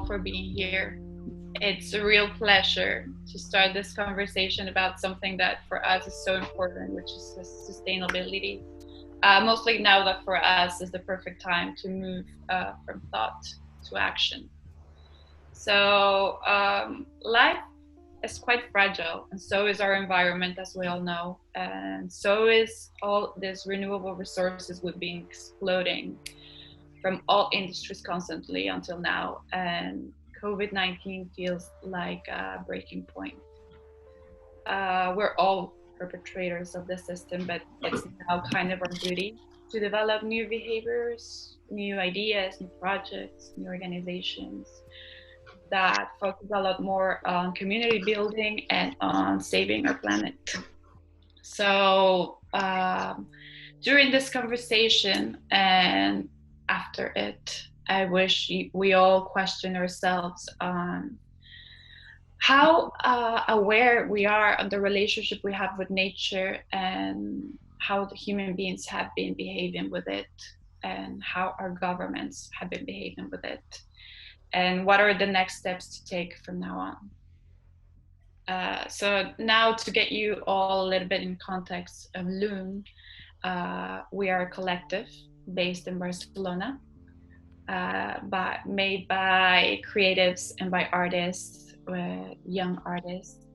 all for being here. It's a real pleasure to start this conversation about something that for us is so important, which is sustainability. Mostly now that for us is the perfect time to move from thought to action. So life is quite fragile, and so is our environment, as we all know, and so is all these renewable resources we've been exploding from all industries constantly until now, and COVID-19 feels like a breaking point. We're all perpetrators of the system, but it's now kind of our duty to develop new behaviors, new ideas, new projects, new organizations that focus a lot more on community building and on saving our planet. So during this conversation and after it, I wish we all question ourselves on how aware we are of the relationship we have with nature and how the human beings have been behaving with it and how our governments have been behaving with it and what are the next steps to take from now on. So now to get you all a little bit in context of Loom, we are a collective based in Barcelona, but made by creatives and by artists, young artists,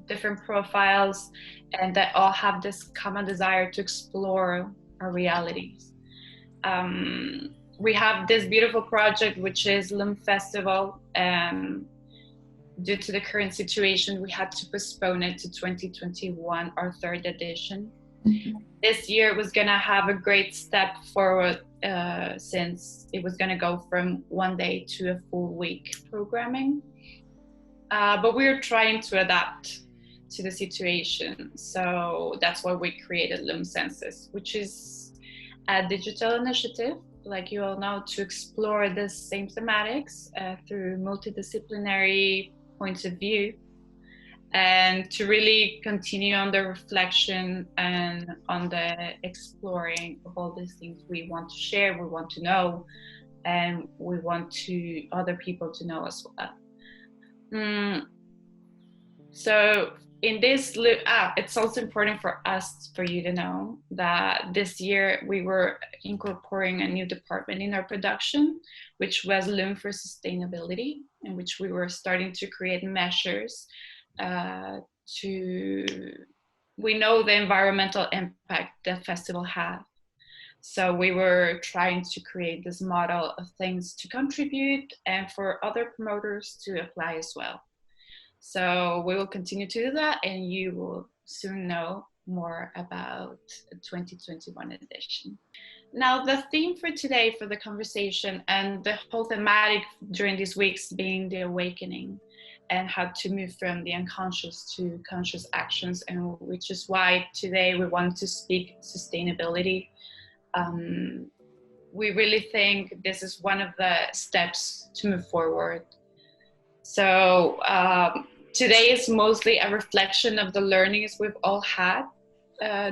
different profiles, and that all have this common desire to explore our realities. We have this beautiful project, which is Loom Festival. Due to the current situation, we had to postpone it to 2021, our third edition. This year it was going to have a great step forward since it was going to go from one day to a full week programming. But we're trying to adapt to the situation. So that's why we created Loom Senses, which is a digital initiative, like you all know, to explore the same thematics through multidisciplinary points of view, and to really continue on the reflection and on the exploring of all these things we want to share, we want to know, and we want to other people to know as well. So in this, it's also important for us, for you to know that this year we were incorporating a new department in our production, which was Loom for Sustainability, in which we were starting to create measures we know the environmental impact that festival had. So we were trying to create this model of things to contribute and for other promoters to apply as well. So we will continue to do that, and you will soon know more about the 2021 edition. Now, the theme for today for the conversation and the whole thematic during these weeks being the awakening and how to move from the unconscious to conscious actions, and which is why today we want to speak sustainability. We really think this is one of the steps to move forward. So today is mostly a reflection of the learnings we've all had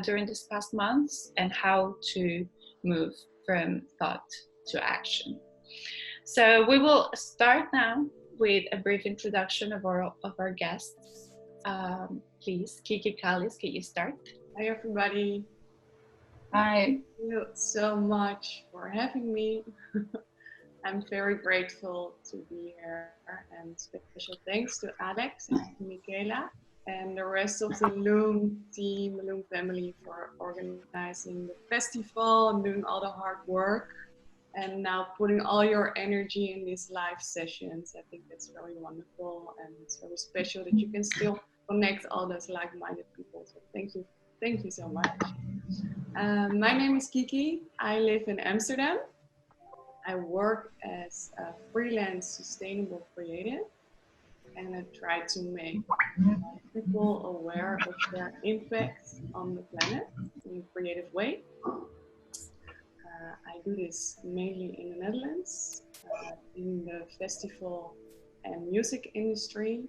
during this past months and how to move from thought to action. So we will start now with a brief introduction of our guests. Please, Kiki, Calis, can you start? Hi everybody. Hi. Thank you so much for having me. I'm very grateful to be here, and special thanks to Alex and Michaela and the rest of the Loom team, Loom family, for organizing the festival and doing all the hard work and now putting all your energy in these live sessions. I think that's very wonderful, and it's very special that you can still connect all those like-minded people. So thank you so much. My name is Kiki. I live in Amsterdam. I work as a freelance sustainable creative, and I try to make people aware of their impact on the planet in a creative way. I do this mainly in the Netherlands, in the festival and music industry.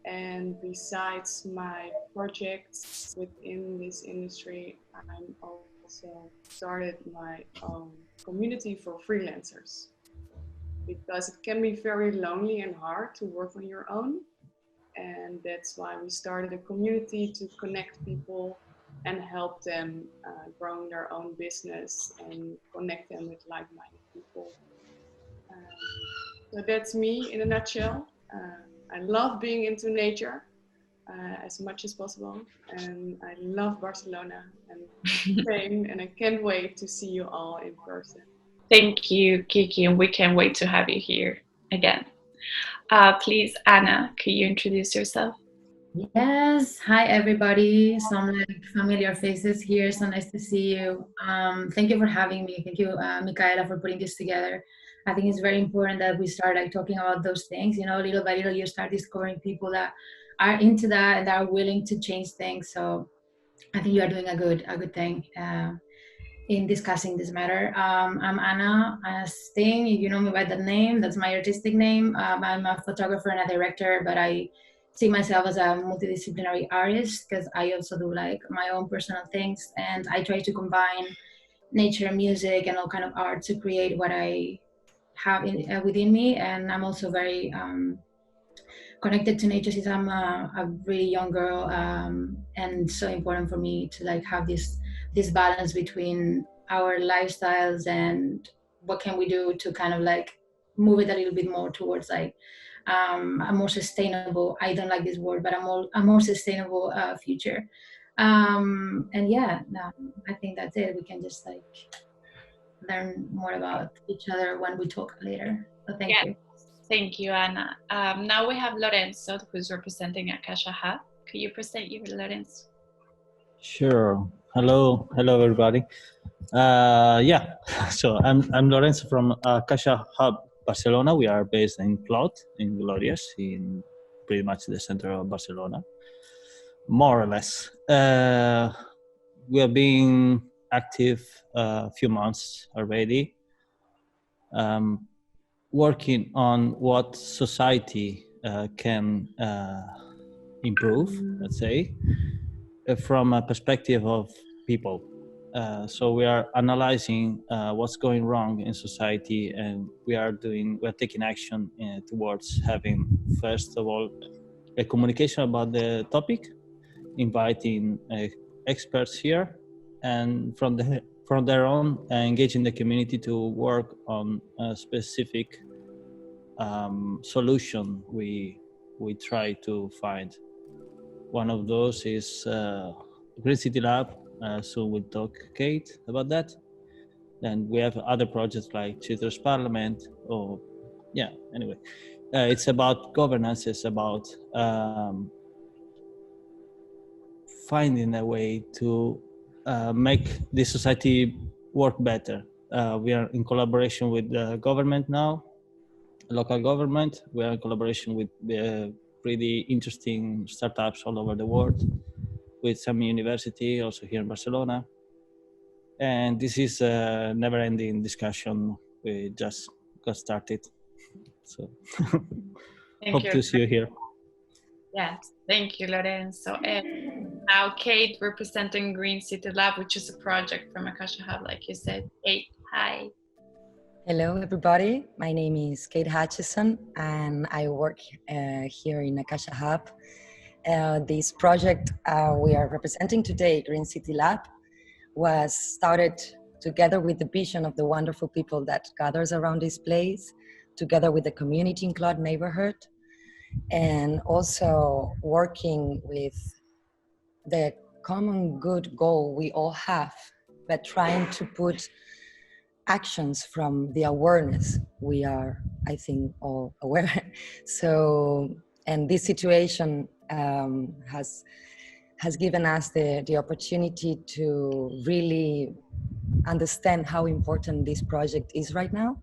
And besides my projects within this industry, I'm also started my own community for freelancers, because it can be very lonely and hard to work on your own. And that's why we started a community to connect people and help them growing their own business and connect them with like-minded people. So that's me in a nutshell. I love being into nature as much as possible, and I love Barcelona and Spain, and I can't wait to see you all in person. Thank you, Kiki, and we can't wait to have you here again. Please, Anna, could you introduce yourself? Yes. Hi, everybody. Some like familiar faces here. So nice to see you. Thank you for having me. Thank you, Micaela, for putting this together. I think it's very important that we start like talking about those things. You know, little by little, you start discovering people that are into that and that are willing to change things. So I think you are doing a good thing. In discussing this matter. I'm Anna Sting. If you know me by that name, that's my artistic name. I'm a photographer and a director, but I see myself as a multidisciplinary artist because I also do like my own personal things, and I try to combine nature, music, and all kind of art to create what I have within me. And I'm also very connected to nature since I'm a really young girl, and so important for me to like have this balance between our lifestyles and what can we do to kind of like move it a little bit more towards like a more sustainable. I don't like this word, but a more sustainable future. And yeah, I think that's it. We can just like learn more about each other when we talk later. So thank Yeah. you. Thank you, Anna. Now we have Lorenzo, who's representing Akasha Hub. Could you present you, Lorenzo? Sure. Hello, everybody. Yeah. So I'm Lorenzo from Akasha Hub, Barcelona. We are based in Clot, in Glorious, in pretty much the center of Barcelona, more or less. We have been active a few months already, working on what society can improve, let's say, from a perspective of people. So we are analyzing what's going wrong in society, and we're taking action towards having, first of all, a communication about the topic, inviting experts here, and from their own engaging the community to work on a specific solution we try to find. One of those is Green City Lab. So we'll talk, Kate, about that. And we have other projects like Children's Parliament. Or yeah, anyway, it's about governance. It's about finding a way to make the society work better. We are in collaboration with the government now, local government. We are in collaboration with pretty interesting startups all over the world, with some university also here in Barcelona. And this is a never-ending discussion. We just got started. So hope to see you here. Yes, thank you, Lorenzo. And now Kate representing Green City Lab, which is a project from Akasha Hub, like you said. Kate, hi. Hello, everybody. My name is Kate Hutchison, and I work here in Akasha Hub. This project we are representing today, Green City Lab, was started together with the vision of the wonderful people that gathers around this place, together with the community in Clot neighborhood, and also working with the common good goal we all have, but trying to put actions from the awareness we are, I think, all aware. So, and this situation has given us the opportunity to really understand how important this project is right now.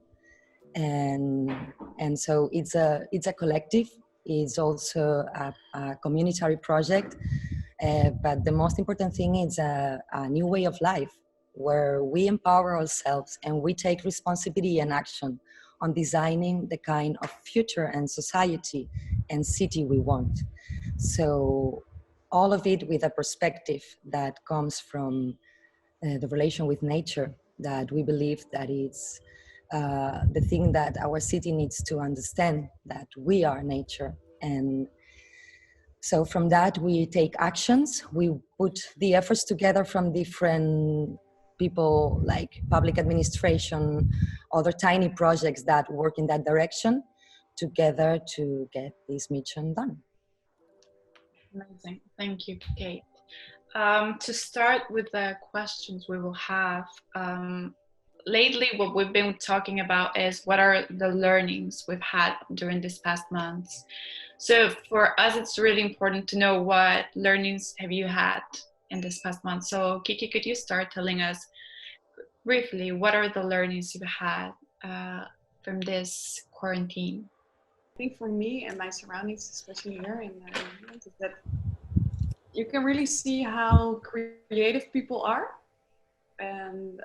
And so it's a collective. It's also a communitary project. But the most important thing is a new way of life, where we empower ourselves and we take responsibility and action on designing the kind of future and society and city we want. So all of it with a perspective that comes from the relation with nature, that we believe that it's the thing that our city needs to understand, that we are nature. And so from that, we take actions, we put the efforts together from different people like public administration, other tiny projects that work in that direction together to get this mission done. Amazing. Thank you, Kate. To start with the questions we will have, lately what we've been talking about is what are the learnings we've had during this past months. So for us, it's really important to know what learnings have you had in this past month. So Kiki, could you start telling us briefly what are the learnings you've had from this quarantine? I think for me and my surroundings, especially here in the Netherlands, is that you can really see how creative people are. And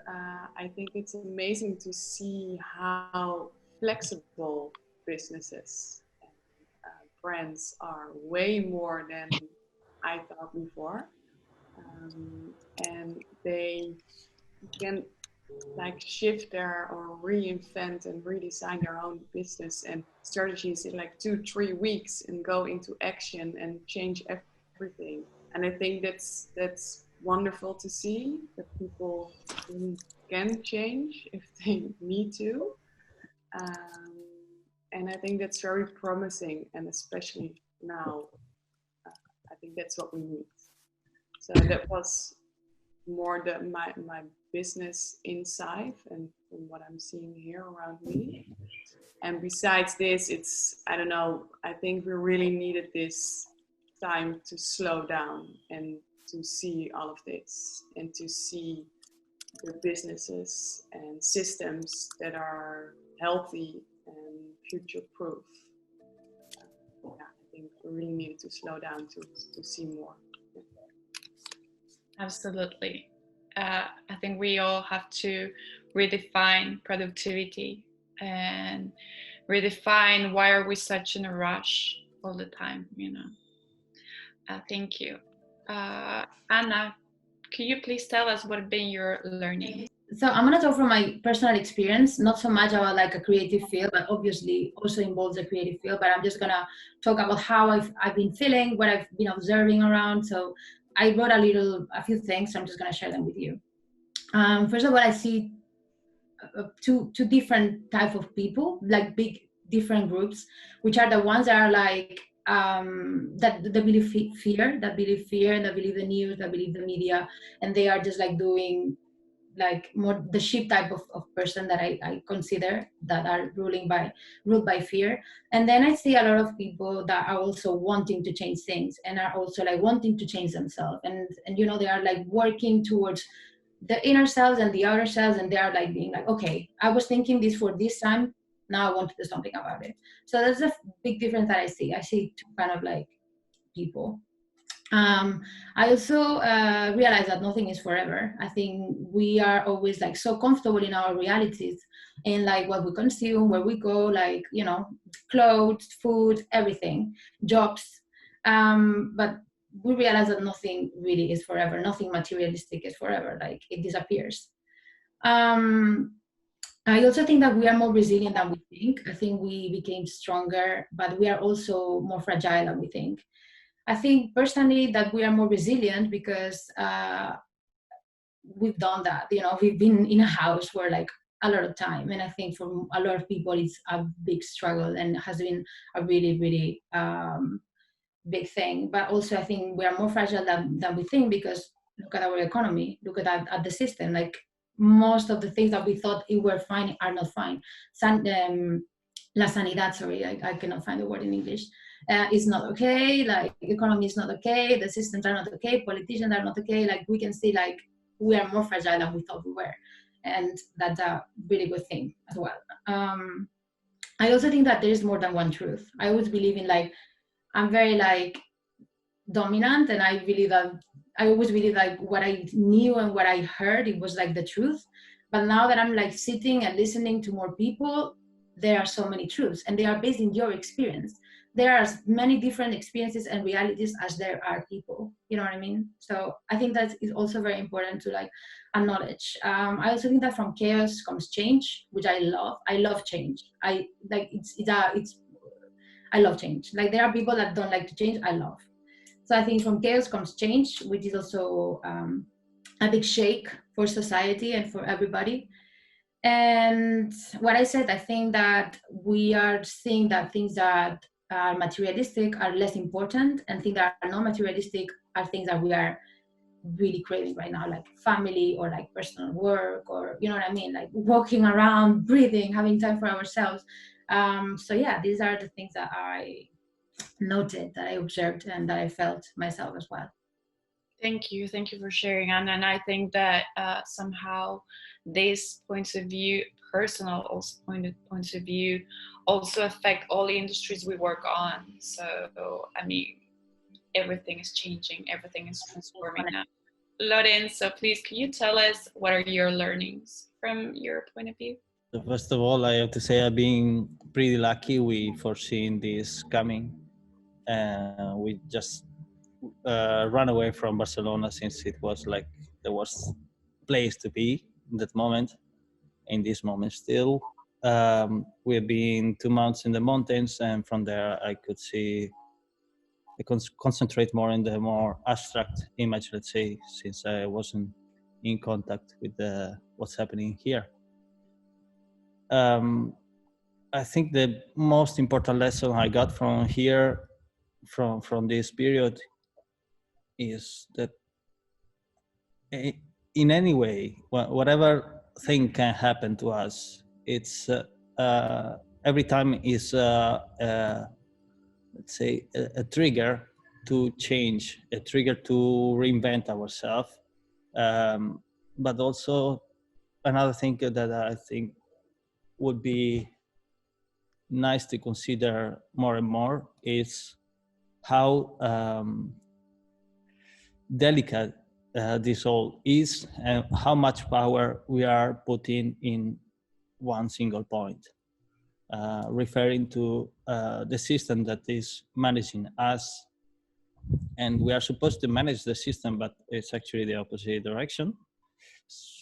I think it's amazing to see how flexible businesses and brands are, way more than I thought before. And they can like shift their or reinvent and redesign their own business and strategies in like 2-3 weeks and go into action and change everything. And I think that's wonderful to see, that people can change if they need to. And I think that's very promising, and especially now, I think that's what we need. So that was more my business inside and from what I'm seeing here around me. And besides this, it's, I don't know, I think we really needed this time to slow down and to see all of this and to see the businesses and systems that are healthy and future-proof. Yeah, I think we really needed to slow down to see more. Absolutely. I think we all have to redefine productivity and redefine why are we such in a rush all the time, you know. Thank you. Anna, could you please tell us what have been your learning? So I'm gonna talk from my personal experience, not so much about like a creative field, but obviously also involves a creative field. But I'm just gonna talk about how I've been feeling, what I've been observing around. So I wrote a few things. So I'm just gonna share them with you. First of all, I see two different type of people, like big different groups, which are the ones that are like that believe fear, that believe the news, that believe the media, and they are just like doing like more the sheep type of person that I consider that are ruled by fear. And then I see a lot of people that are also wanting to change things and are also like wanting to change themselves, and you know, they are like working towards the inner selves and the outer selves, and they are like being like, okay, I was thinking this for this time, now I want to do something about it. So that's a big difference that I see two kind of like people. I also realize that nothing is forever. I think we are always like so comfortable in our realities and like what we consume, where we go, like, you know, clothes, food, everything, jobs. But we realize that nothing really is forever. Nothing materialistic is forever. Like it disappears. I also think that we are more resilient than we think. I think we became stronger, but we are also more fragile than we think. I think personally that we are more resilient because we've done that. You know, we've been in a house for like a lot of time, and I think for a lot of people it's a big struggle and has been a really, really big thing. But also I think we are more fragile than we think, because look at our economy, look at the system. Like most of the things that we thought were fine are not fine. La sanidad, sorry, I cannot find the word in English. Is not okay, like economy is not okay, the systems are not okay, politicians are not okay. Like we can see like we are more fragile than we thought we were, and that's a really good thing as well. I also think that there is more than one truth. I always believe in like, I'm very like dominant, and I always believe like what I knew and what I heard, it was like the truth. But now that I'm like sitting and listening to more people, there are so many truths, and they are based in your experience. there are as many different experiences and realities as there are people, you know what I mean? So I think that is also very important to like acknowledge. I also think that from chaos comes change, which I love change. I like it's I love change. Like there are people that don't like to change, I love. So I think from chaos comes change, which is also a big shake for society and for everybody. And what I said, I think that we are seeing that things that are materialistic are less important, and things that are not materialistic are things that we are really craving right now, like family or like personal work, or you know what I mean, like walking around, breathing, having time for ourselves. So yeah, these are the things that I noted, that I observed, and that I felt myself as well. Thank you for sharing, Anna. And I think that somehow these points of view, personal also points of view, also affect all the industries we work on. So I mean, everything is changing, everything is transforming now. Loren, so please, can you tell us what are your learnings from your point of view? So first of all, I have to say I've been pretty lucky. We foreseen this coming, and we just run away from Barcelona since it was like the worst place to be in that moment. In this moment, still, we've been 2 months in the mountains, and from there I could see. I concentrate more in the more abstract image, let's say, since I wasn't in contact with what's happening here. I think the most important lesson I got from here, from this period, is that in any way, whatever thing can happen to us, it's every time is let's say a trigger to change, a trigger to reinvent ourselves. But also another thing that I think would be nice to consider more and more is how delicate this all is, and how much power we are putting in one single point, referring to the system that is managing us. And we are supposed to manage the system, but it's actually the opposite direction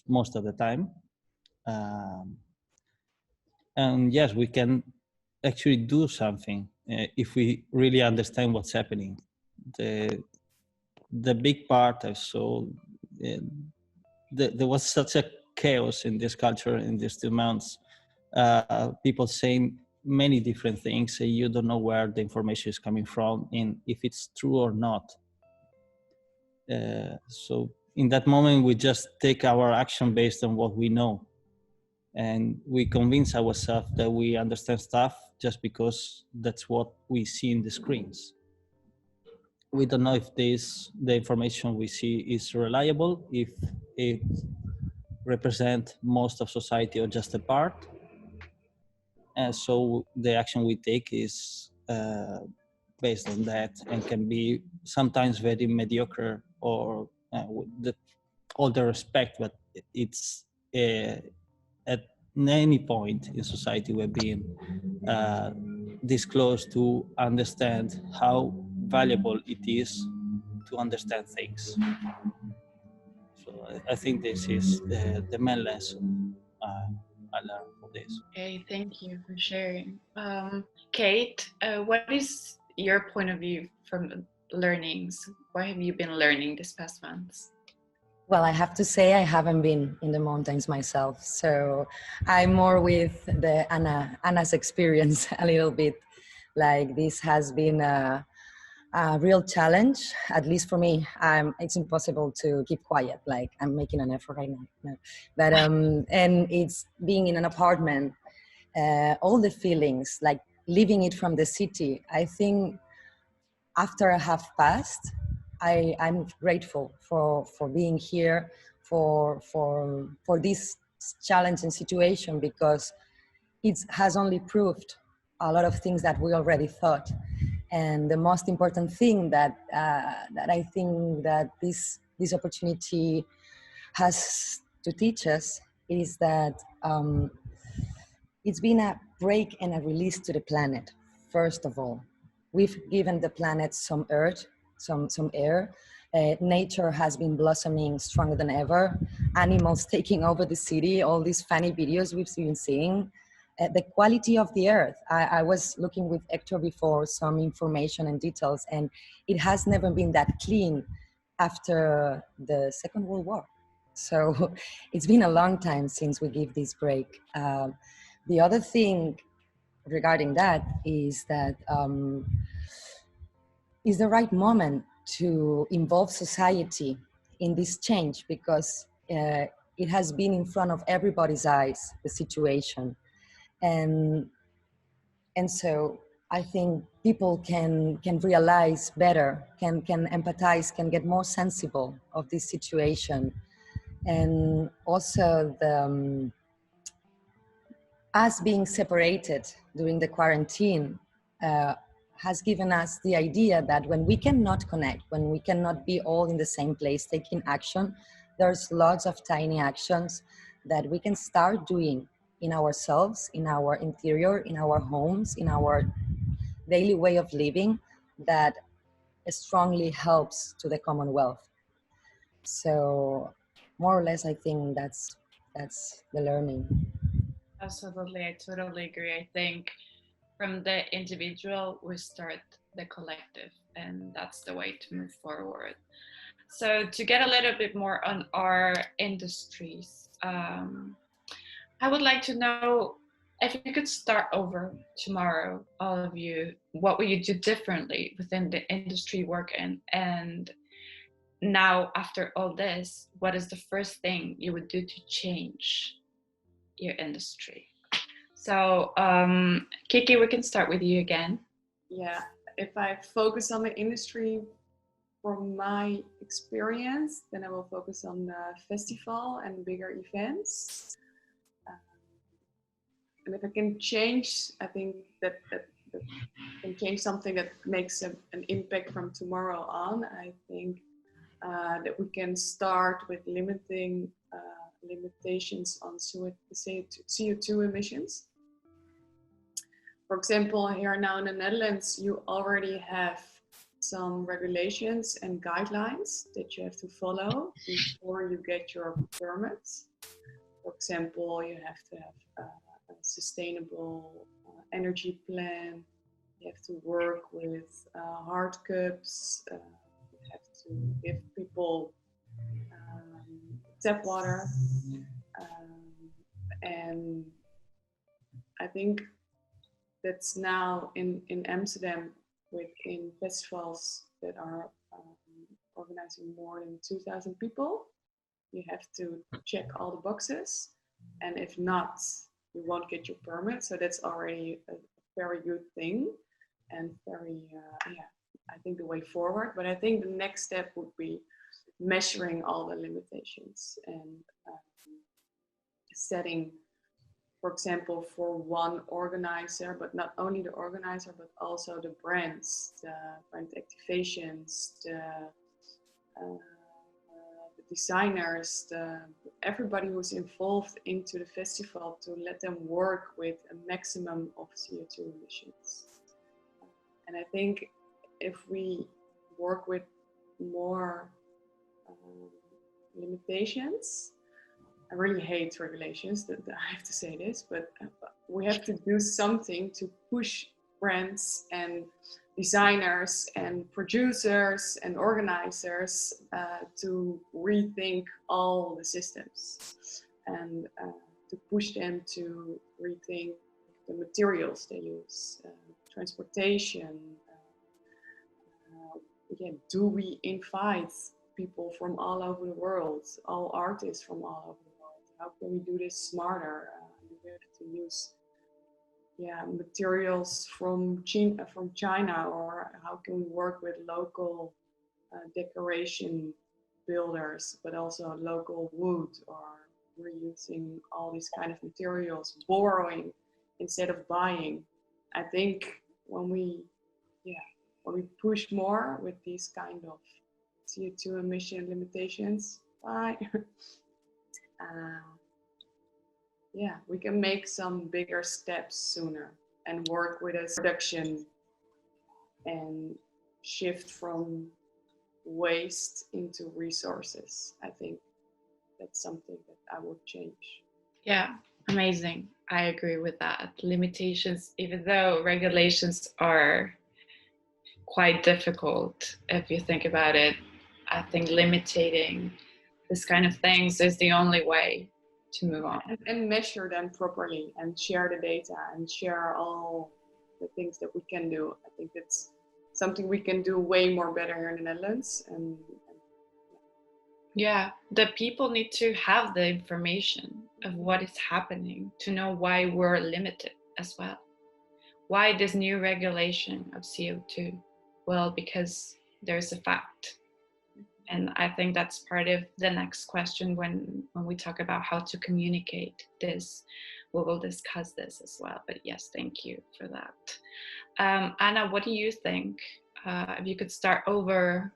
most of the time. And yes, we can actually do something if we really understand what's happening. The big part I saw, there was such a chaos in this culture in these 2 months. People saying many different things, and you don't know where the information is coming from and if it's true or not. So in that moment, we just take our action based on what we know, and we convince ourselves that we understand stuff just because that's what we see in the screens. We don't know if the information we see is reliable, if it represents most of society or just a part. And so the action we take is based on that, and can be sometimes very mediocre, or with all the respect, but it's at any point in society we're being this close to understand how valuable it is to understand things. So I think this is the main lesson I learned from this. Okay, thank you for sharing. Kate, what is your point of view from learnings? What have you been learning this past months? Well, I have to say I haven't been in the mountains myself, so I'm more with the Anna's experience a little bit. Like, this has been a real challenge, at least for me. It's impossible to keep quiet. Like, I'm making an effort right now. No. But and it's being in an apartment, all the feelings, like living it from the city. I think after I have passed, I'm grateful for being here, for this challenging situation, because it has only proved a lot of things that we already thought. And the most important thing that I think that this opportunity has to teach us is that it's been a break and a release to the planet, first of all. We've given the planet some earth, some air. Nature has been blossoming stronger than ever. Animals taking over the city, all these funny videos we've been seeing. The quality of the earth. I was looking with Hector before some information and details, and it has never been that clean after the Second World War. So it's been a long time since we give this break. The other thing regarding that is that is the right moment to involve society in this change, because it has been in front of everybody's eyes, the situation. And so I think people can realize better, can empathize, can get more sensible of this situation. And also the us being separated during the quarantine has given us the idea that when we cannot connect, when we cannot be all in the same place taking action, there's lots of tiny actions that we can start doing in ourselves, in our interior, in our homes, in our daily way of living, that strongly helps to the Commonwealth. So more or less, I think that's the learning. Absolutely, I totally agree. I think from the individual, we start the collective, and that's the way to move forward. So, to get a little bit more on our industries, I would like to know if you could start over tomorrow, all of you, what would you do differently within the industry work in? And now, after all this, what is the first thing you would do to change your industry? So, Kiki, we can start with you again. Yeah, if I focus on the industry from my experience, then I will focus on the festival and bigger events. And if I can change, I think that can change something that makes an impact from tomorrow on. I think that we can start with limiting limitations on CO2 emissions. For example, here now in the Netherlands, you already have some regulations and guidelines that you have to follow before you get your permits. For example, you have to have a sustainable energy plan. You have to work with hard cups. You have to give people tap water. And I think that's now in Amsterdam within festivals that are organizing more than 2,000 people. You have to check all the boxes, and if not, you won't get your permit. So that's already a very good thing, and very, I think the way forward. But I think the next step would be measuring all the limitations and setting, for example, for one organizer, but not only the organizer, but also the brands, the brand activations, the designers, everybody who's involved into the festival, to let them work with a maximum of CO2 emissions. And I think if we work with more limitations, I really hate regulations, that I have to say this, but we have to do something to push brands and designers and producers and organizers to rethink all the systems, and to push them to rethink the materials they use, transportation. Again, do we invite people from all over the world, all artists from all over the world? How can we do this smarter? We have to use materials from China, or how can we work with local decoration builders, but also local wood, or reusing all these kind of materials, borrowing instead of buying. I think when we push more with these kind of CO2 emission limitations, we can make some bigger steps sooner and work with a production and shift from waste into resources. I think that's something that I would change. Yeah, amazing. I agree with that. Limitations, even though regulations are quite difficult, if you think about it, I think limiting this kind of things is the only way to move on. And measure them properly and share the data and share all the things that we can do. I think it's something we can do way more better here in the Netherlands. And yeah, the people need to have the information of what is happening to know why we're limited as well. Why this new regulation of CO2? Well, because there's a fact. And I think that's part of the next question when we talk about how to communicate this. We will discuss this as well. But yes, thank you for that. Anna, what do you think? If you could start over,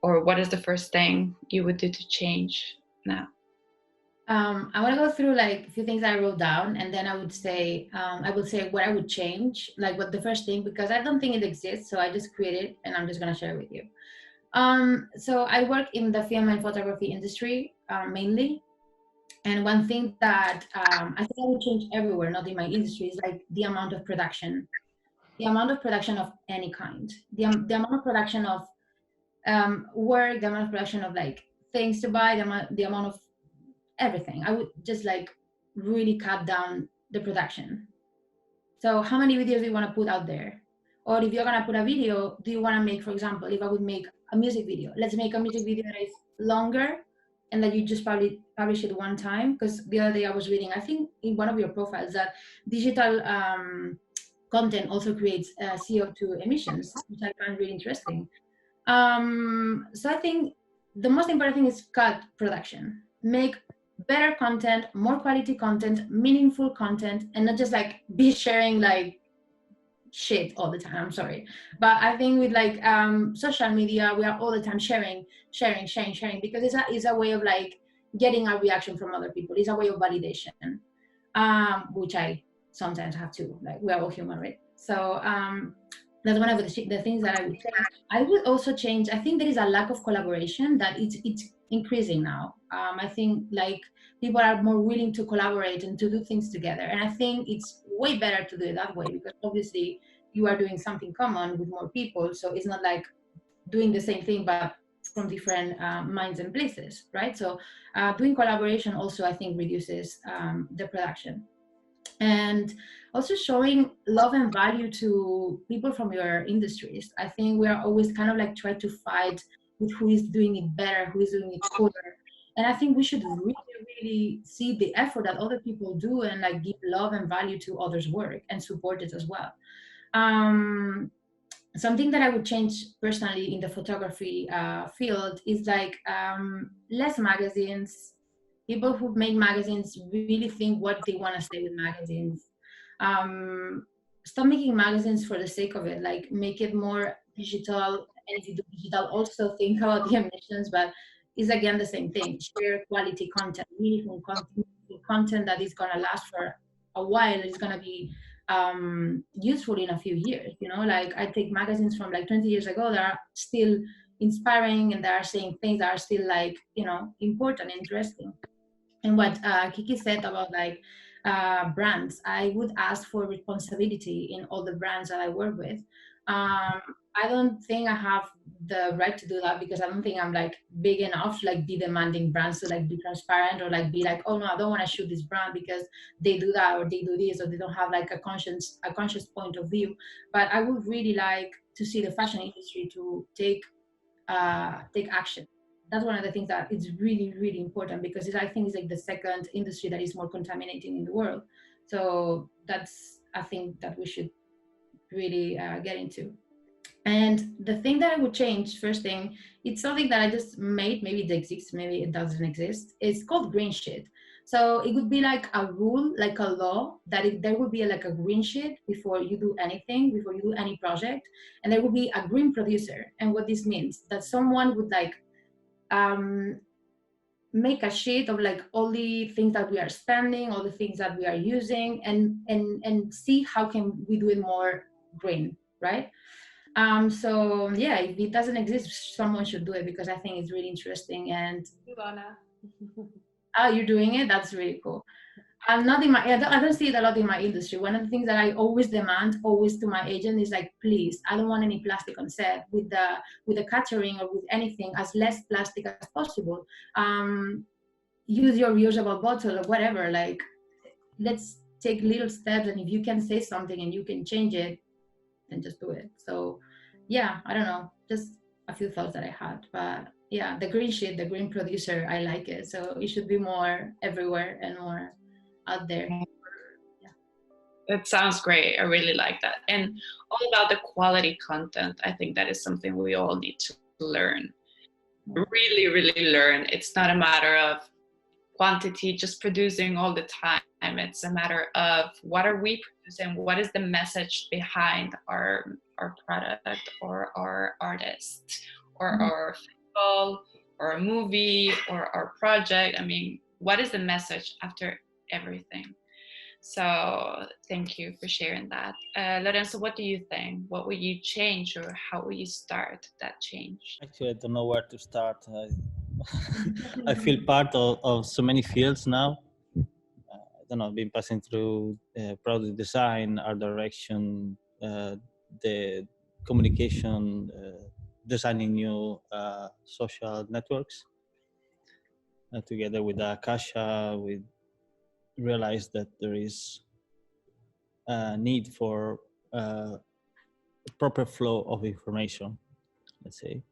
or what is the first thing you would do to change now? I want to go through like a few things I wrote down, and then I would say what I would change, like what the first thing, because I don't think it exists, so I just created it and I'm just gonna share it with you. So I work in the film and photography industry mainly, and one thing that I think I would change everywhere, not in my industry, is like the amount of production of any kind, the amount of production of work, the amount of production of like things to buy, the amount of everything. I would just like really cut down the production. So how many videos do you want to put out there? Or if you're going to put a video, do you want to make, for example, if I would make a music video, let's make a music video that is longer and that you just probably publish it one time. Because the other day I was reading, I think in one of your profiles, that digital content also creates CO2 emissions, which I find really interesting. So I think the most important thing is cut production, make better content, more quality content, meaningful content, and not just like be sharing like shit all the time. I'm sorry, but I think with like social media, we are all the time sharing because it's a way of like getting a reaction from other people. It's a way of validation, which I sometimes have to, like, we're all human, right? So that's one of the things that I would change. I would also change, I think there is a lack of collaboration that it's increasing now. I think like people are more willing to collaborate and to do things together. And I think it's way better to do it that way, because obviously you are doing something common with more people. So it's not like doing the same thing, but from different minds and places, right? So doing collaboration also, I think, reduces the production. And also showing love and value to people from your industries. I think we are always kind of like try to fight with who is doing it better, who is doing it cooler. And I think we should really see the effort that other people do and like give love and value to others' work and support it as well. Something that I would change personally in the photography field is like less magazines. People who make magazines really think what they want to say with magazines. Stop making magazines for the sake of it, like make it more digital. And if you do digital, also think about the emissions, but it's again the same thing. Share quality content, meaningful content that is gonna last for a while. It's gonna be useful in a few years. You know, like I take magazines from like 20 years ago that are still inspiring and they are saying things that are still like, you know, important, interesting. And what Kiki said about like brands, I would ask for responsibility in all the brands that I work with. I don't think I have the right to do that, because I don't think I'm like big enough to like be demanding brands to like be transparent, or like be like, oh no, I don't want to shoot this brand because they do that or they do this, or they don't have like a conscious point of view. But I would really like to see the fashion industry to take action. That's one of the things that is really important, because I think it's like the second industry that is more contaminating in the world. So that's, I think that we should really get into. And the thing that I would change, first thing, it's something that I just made, maybe it exists, maybe it doesn't exist. It's called green sheet. So it would be like a rule, like a law, that there would be like a green sheet before you do anything, before you do any project, and there would be a green producer. And what this means, that someone would like make a sheet of like all the things that we are spending, all the things that we are using, and see how can we do it more green, right? So yeah, if it doesn't exist, someone should do it, because I think it's really interesting. And Luana. oh, you're doing it? That's really cool. I'm not in my, I don't see it a lot in my industry. One of the things that I always demand, always to my agent, is like, please, I don't want any plastic on set with the catering or with anything, as less plastic as possible. Use your reusable bottle or whatever. Like, let's take little steps, and if you can say something and you can change it, then just do it. So yeah, I don't know, just a few thoughts that I had. But yeah, the green sheet, the green producer, I like it. So it should be more everywhere and more out there. That sounds great. I really like that. And all about the quality content, I think that is something we all need to learn. Really, really learn. It's not a matter of quantity, just producing all the time. It's a matter of what are we producing? What is the message behind our product or our artist or our festival or a movie or our project? I mean, what is the message after everything? So thank you for sharing that. Lorenzo, what do you think? What would you change, or how will you start that change? Actually, I don't know where to start. I feel part of so many fields now. I don't know, I've been passing through product design, art direction, the communication, designing new social networks. Together with Akasha, we realized that there is a need for a proper flow of information, let's say.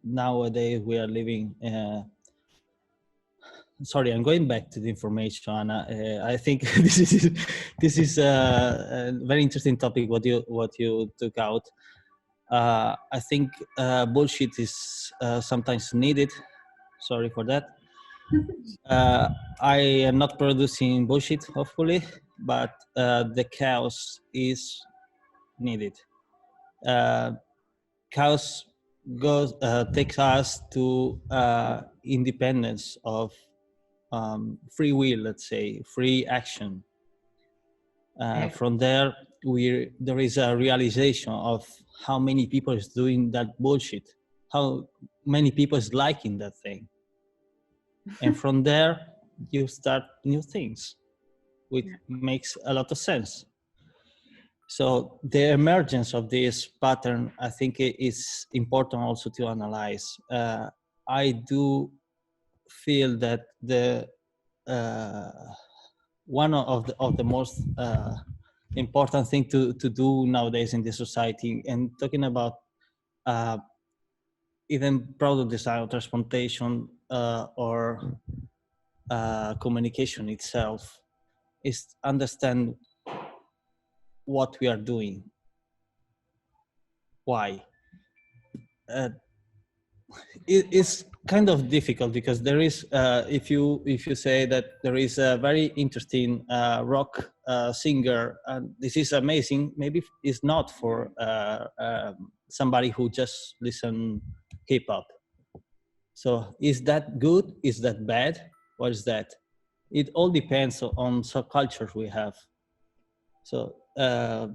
Nowadays we are living sorry, I'm going back to the information. I think this is a very interesting topic. What you took out. I think bullshit is sometimes needed. Sorry for that. I am not producing bullshit, hopefully, but the chaos is needed. Chaos takes us to independence of free will, let's say, free action. From there, there is a realization of how many people is doing that bullshit, how many people is liking that thing. And from there, you start new things, which makes a lot of sense. So the emergence of this pattern, I think, is important also to analyze. I do feel that the one of the most important thing to do nowadays in the society, and talking about even product design or transportation or communication itself, is understand what we are doing. Why? It's kind of difficult because there is, if you say that there is a very interesting rock singer, and this is amazing, maybe it's not for somebody who just listen hip hop. So is that good? Is that bad? What is that? It all depends on subcultures we have. So I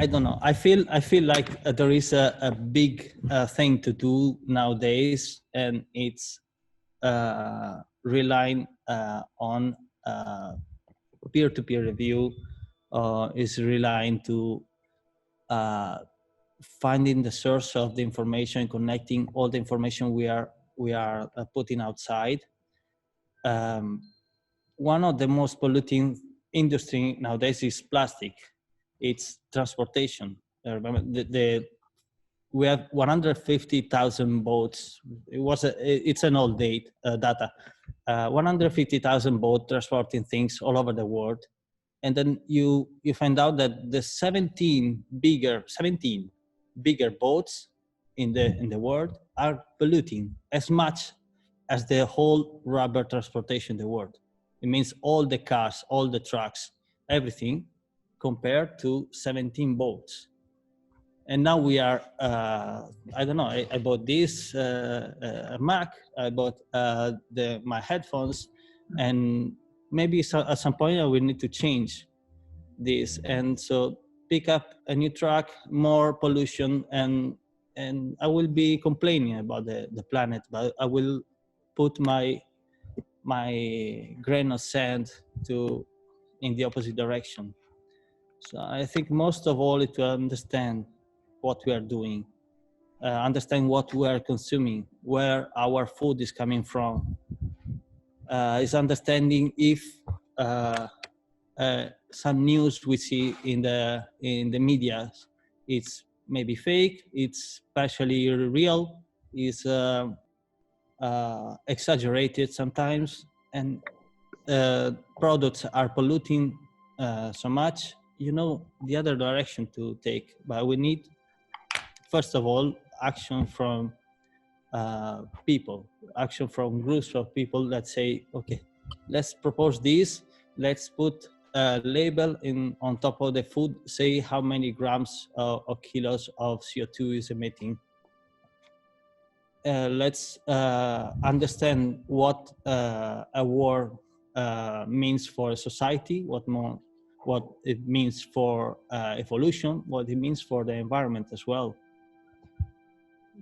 don't know. I feel like there is a big thing to do nowadays, and it's relying on peer-to-peer review. Is relying to finding the source of the information, connecting all the information we are putting outside. One of the most polluting industry nowadays is plastic. It's transportation. Remember, we have 150,000 boats. It's an old data. 150,000 boats transporting things all over the world, and then you find out that the 17 bigger boats in the world are polluting as much as the whole rubber transportation in the world. It means all the cars, all the trucks, everything, compared to 17 boats. And now we are, I don't know, I bought this Mac, I bought my headphones, and maybe at some point I will need to change this. And so pick up a new truck, more pollution, and I will be complaining about the planet, but I will put my grain of sand in the opposite direction. So I think most of all, to understand what we are doing, understand what we are consuming, where our food is coming from, is understanding if some news we see in the media, it's maybe fake, it's partially real, is exaggerated sometimes, and products are polluting so much. You know the other direction to take, but we need, first of all, action from people, action from groups of people that say, okay, let's propose this, let's put a label on top of the food, say how many grams or kilos of CO2 is emitting. Let's understand what a war means for a society, what it means for evolution, what it means for the environment as well.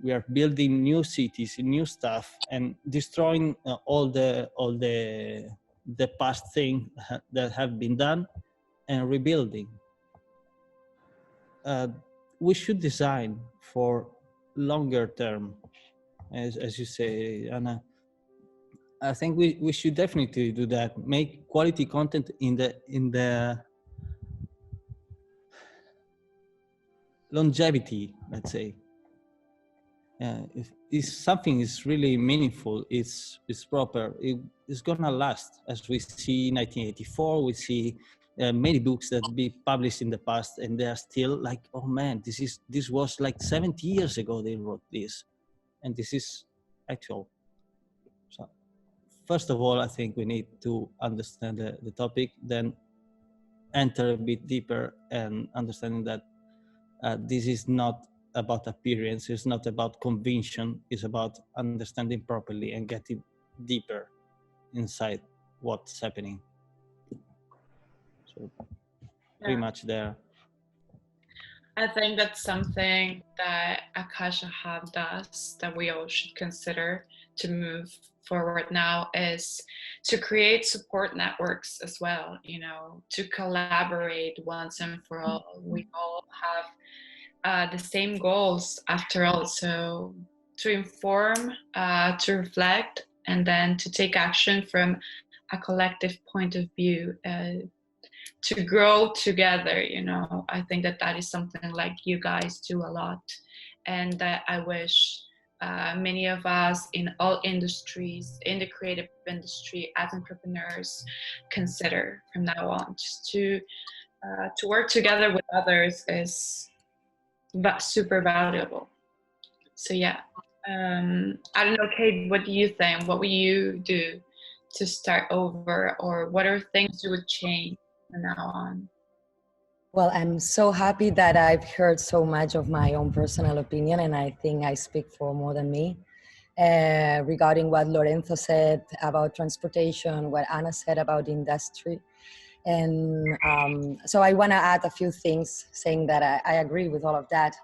We are building new cities, new stuff, and destroying all the past things that have been done, and rebuilding. We should design for longer term, as you say, Anna. I think we should definitely do that. Make quality content in the longevity, let's say. If something is really meaningful, it's proper, it's gonna last. As we see 1984, we see many books that be published in the past, and they are still like, oh man, this was like 70 years ago they wrote this, and this is actual. So first of all, I think we need to understand the topic, then enter a bit deeper and understanding that this is not about appearance, it's not about conviction, it's about understanding properly and getting deeper inside what's happening. So pretty much there. I think that's something that Akasha Hub does that we all should consider to move forward now, is to create support networks as well, you know, to collaborate once and for all. We all have the same goals after all, so to inform, to reflect, and then to take action from a collective point of view, to grow together. You know, I think that is something like you guys do a lot, and that I wish many of us in all industries, in the creative industry, as entrepreneurs, consider from now on. Just to work together with others is super valuable. So yeah, I don't know, Kate, what do you think? What will you do to start over, or what are things you would change from now on? Well, I'm so happy that I've heard so much of my own personal opinion, and I think I speak for more than me, regarding what Lorenzo said about transportation, what Anna said about industry. And so I want to add a few things, saying that I agree with all of that.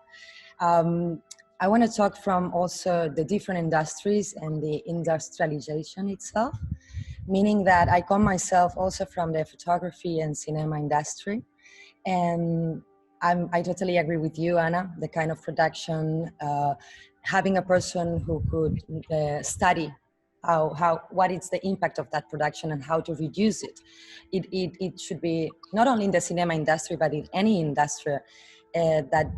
I want to talk from also the different industries and the industrialization itself, meaning that I come myself also from the photography and cinema industry. And I totally agree with you, Anna, the kind of production, having a person who could study what is the impact of that production and how to reduce it. It should be not only in the cinema industry, but in any industry, that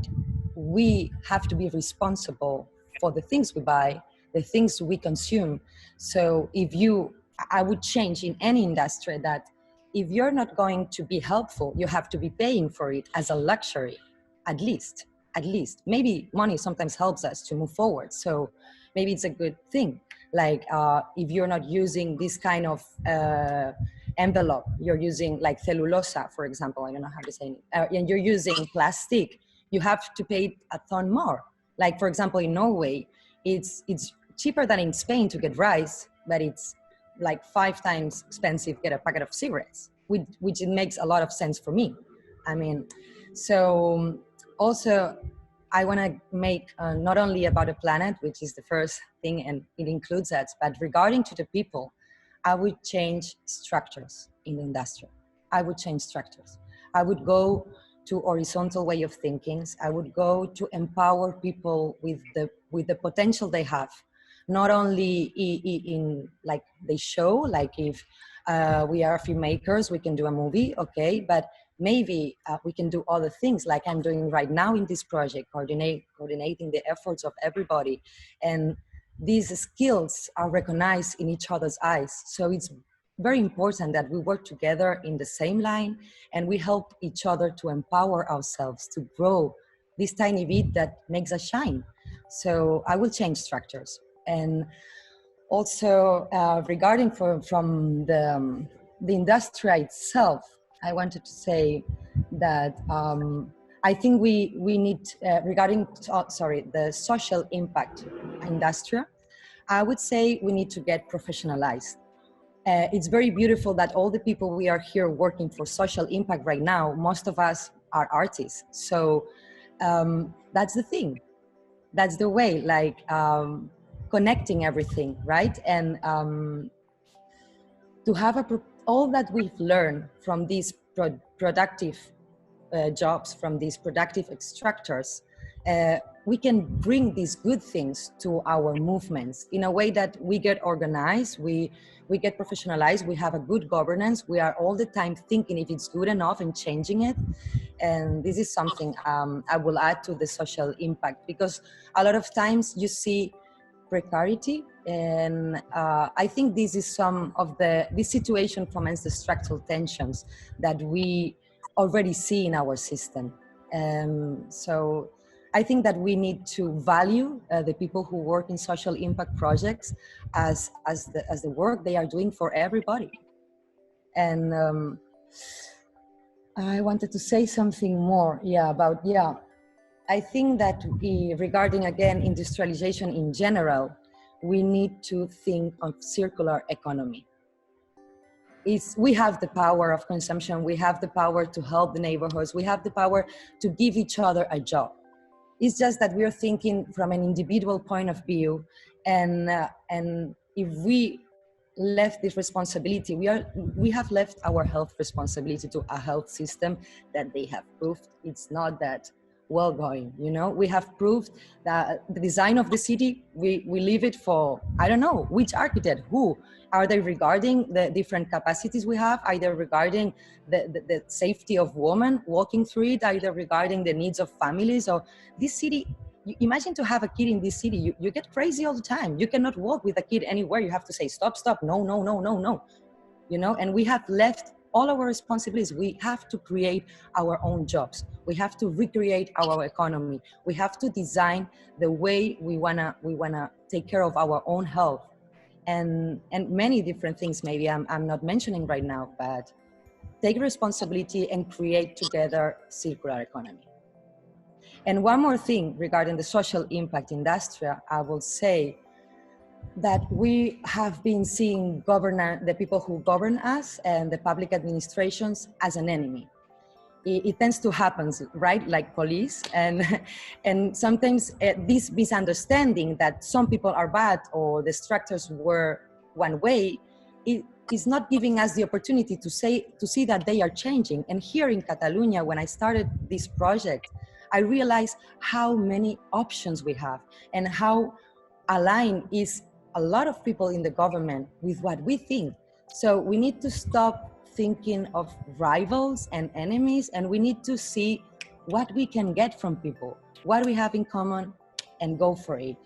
we have to be responsible for the things we buy, the things we consume. So I would change in any industry that if you're not going to be helpful, you have to be paying for it as a luxury, at least. Maybe money sometimes helps us to move forward. So maybe it's a good thing. Like if you're not using this kind of envelope, you're using like cellulosa, for example, I don't know how to say it, and you're using plastic, you have to pay a ton more. Like, for example, in Norway, it's cheaper than in Spain to get rice, but it's like 5 times expensive to get a packet of cigarettes, which it makes a lot of sense for me. I mean, So also, I want to make not only about the planet, which is the first thing, and it includes that, but regarding to the people, I would change structures in the industry. I would change structures. I would go to horizontal way of thinking. I would go to empower people with the potential they have, not only in like they show, like if we are filmmakers, we can do a movie, okay, but maybe we can do other things like I'm doing right now in this project, coordinating the efforts of everybody. And these skills are recognized in each other's eyes. So it's very important that we work together in the same line and we help each other to empower ourselves to grow this tiny bit that makes us shine. So I will change structures. And also regarding from the industry itself, I wanted to say that I think we need, regarding, the social impact industry, I would say we need to get professionalized. It's very beautiful that all the people we are here working for social impact right now, most of us are artists. So that's the thing. That's the way, like connecting everything, right? And to have all that we've learned from these productive jobs, from these productive extractors, we can bring these good things to our movements in a way that we get organized, we get professionalized, we have a good governance, we are all the time thinking if it's good enough and changing it. And this is something I will add to the social impact, because a lot of times you see precarity, and I think this is some of this situation foments the structural tensions that we already see in our system. So I think that we need to value the people who work in social impact projects as the work they are doing for everybody. And I wanted to say something more, I think that regarding, again, industrialization in general, we need to think of circular economy. We have the power of consumption, we have the power to help the neighborhoods, we have the power to give each other a job. It's just that we're thinking from an individual point of view, and if we left this responsibility, we have left our health responsibility to a health system that they have proved it's not that well going. We have proved that the design of the city, we leave it for, I don't know which architect, who are they, regarding the different capacities we have, either regarding the safety of women walking through it, either regarding the needs of families. Or this city, imagine to have a kid in this city, you get crazy all the time. You cannot walk with a kid anywhere. You have to say, stop, no. And we have left all our responsibilities. We have to create our own jobs. We have to recreate our economy. We have to design the way we wanna take care of our own health, and many different things. Maybe I'm not mentioning right now, but take responsibility and create together circular economy. And one more thing regarding the social impact industry, I will say that we have been seeing the people who govern us and the public administrations as an enemy. It tends to happen, right? Like police, and sometimes this misunderstanding that some people are bad or the structures were one way, it is not giving us the opportunity to see that they are changing. And here in Catalonia, when I started this project, I realized how many options we have and how aligned is a lot of people in the government with what we think. So we need to stop thinking of rivals and enemies, and we need to see what we can get from people, what we have in common, and go for it,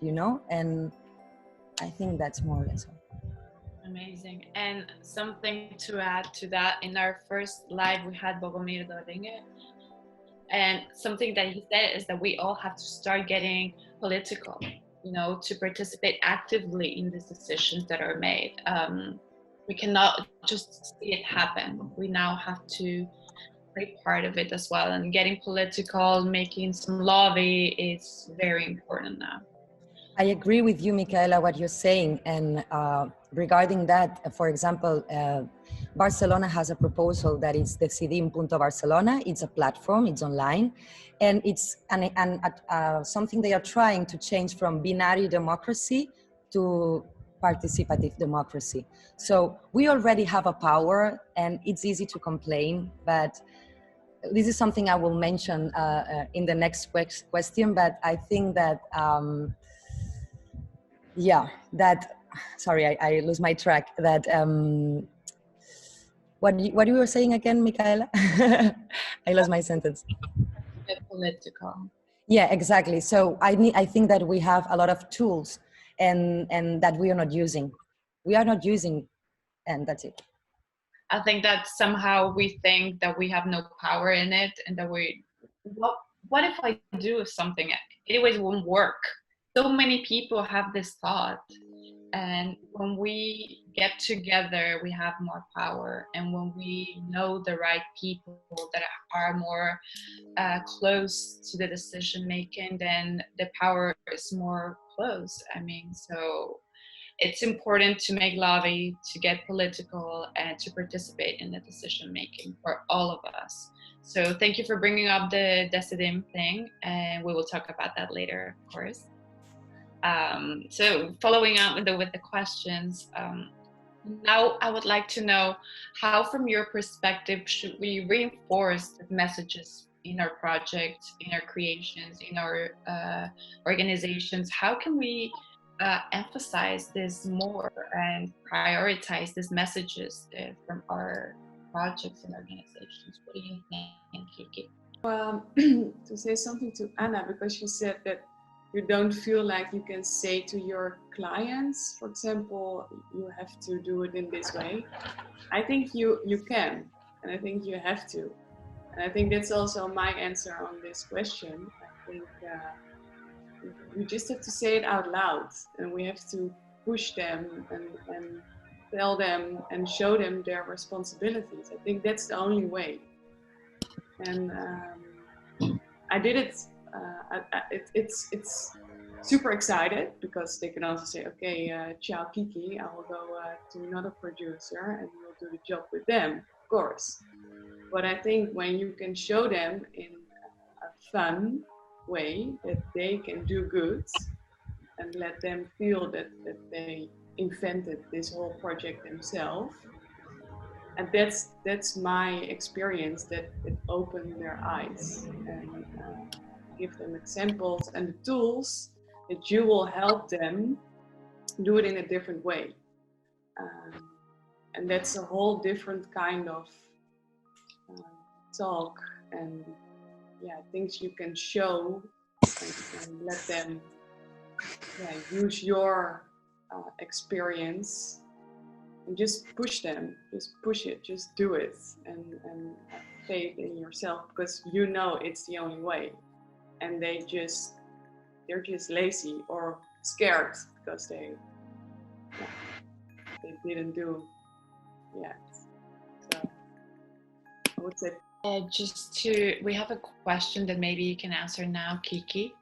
And I think that's more or less all. Amazing. And something to add to that, in our first live we had Bogomir Doringe, and something that he said is that we all have to start getting political, to participate actively in these decisions that are made. We cannot just see it happen. We now have to be part of it as well. And getting political, making some lobby is very important now. I agree with you, Micaela, what you're saying. And regarding that, for example, Barcelona has a proposal that is Decidim.Barcelona. It's a platform, it's online. And it's something they are trying to change from binary democracy to participative democracy. So we already have a power, and it's easy to complain, but this is something I will mention in the next question, but I think that, sorry, I lose my track, that, what you were saying again, Micaela? I lost my sentence. Get political. Yeah, exactly. So I think that we have a lot of tools and that we are not using. We are not using, and that's it. I think that somehow we think that we have no power in it, and that what if I do something? It won't work. So many people have this thought, and when we get together, we have more power. And when we know the right people that are more close to the decision making, then the power is more close. I mean, so it's important to make lobby, to get political, and to participate in the decision making for all of us. So thank you for bringing up the Decidim thing, and we will talk about that later, of course. So following up with the questions, now I would like to know how, from your perspective, should we reinforce the messages in our project, in our creations, in our organizations? How can we emphasize this more and prioritize these messages from our projects and organizations? What do you think, Kiki? To say something to Anna, because she said that you don't feel like you can say to your clients, for example, you have to do it in this way. I think you can, and I think you have to. And I think that's also my answer on this question. I think we just have to say it out loud, and we have to push them and tell them and show them their responsibilities. I think that's the only way. And I did it. It's super excited, because they can also say, okay, ciao Kiki, I will go to another producer and we'll do the job with them, of course. But I think when you can show them in a fun way that they can do good, and let them feel that they invented this whole project themselves, and that's my experience, that it opened their eyes, and give them examples and the tools that you will help them do it in a different way. And that's a whole different kind of talk, and things you can show and let them use your experience, and just push them, just push it, just do it, and have faith in yourself, because you know it's the only way. And they're just lazy or scared because they didn't do yet. So I would say we have a question that maybe you can answer now, Kiki.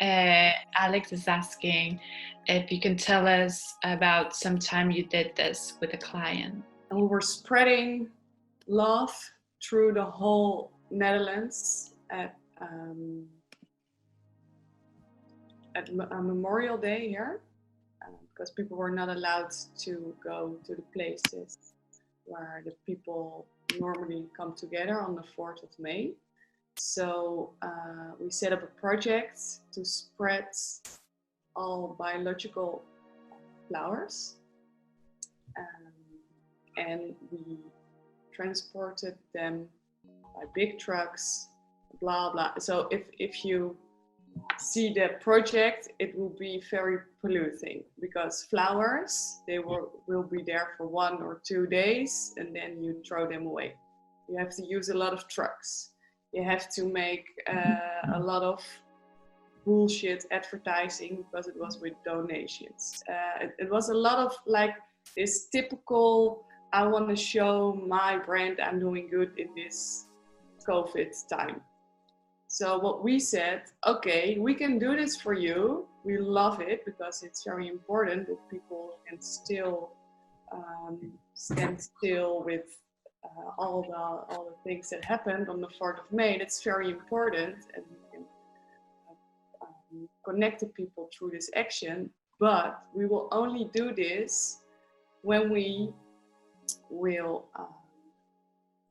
Alex is asking if you can tell us about some time you did this with a client. And we were spreading love through the whole Netherlands at a Memorial Day here, because people were not allowed to go to the places where the people normally come together on the 4th of May. So we set up a project to spread all biological flowers, and we transported them by big trucks, blah blah. So if you see the project, it will be very polluting, because flowers, they will be there for 1 or 2 days, and then you throw them away. You have to use a lot of trucks. You have to make a lot of bullshit advertising, because it was with donations. It was a lot of like this typical, I want to show my brand I'm doing good in this COVID time. So what we said, okay, we can do this for you. We love it because it's very important that people can still stand still with all the things that happened on the 4th of May. That's very important, and we can connect the people through this action. But we will only do this when we will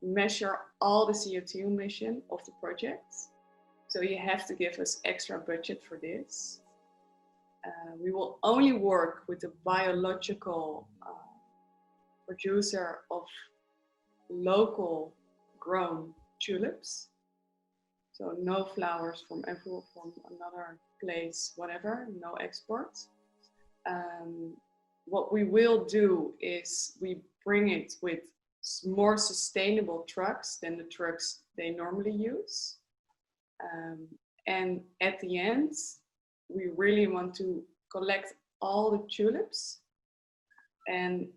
measure all the CO2 emission of the project. So you have to give us extra budget for this. We will only work with a biological producer of local grown tulips. So no flowers from another place, whatever, no export. What we will do is we bring it with more sustainable trucks than the trucks they normally use. And at the end, we really want to collect all the tulips and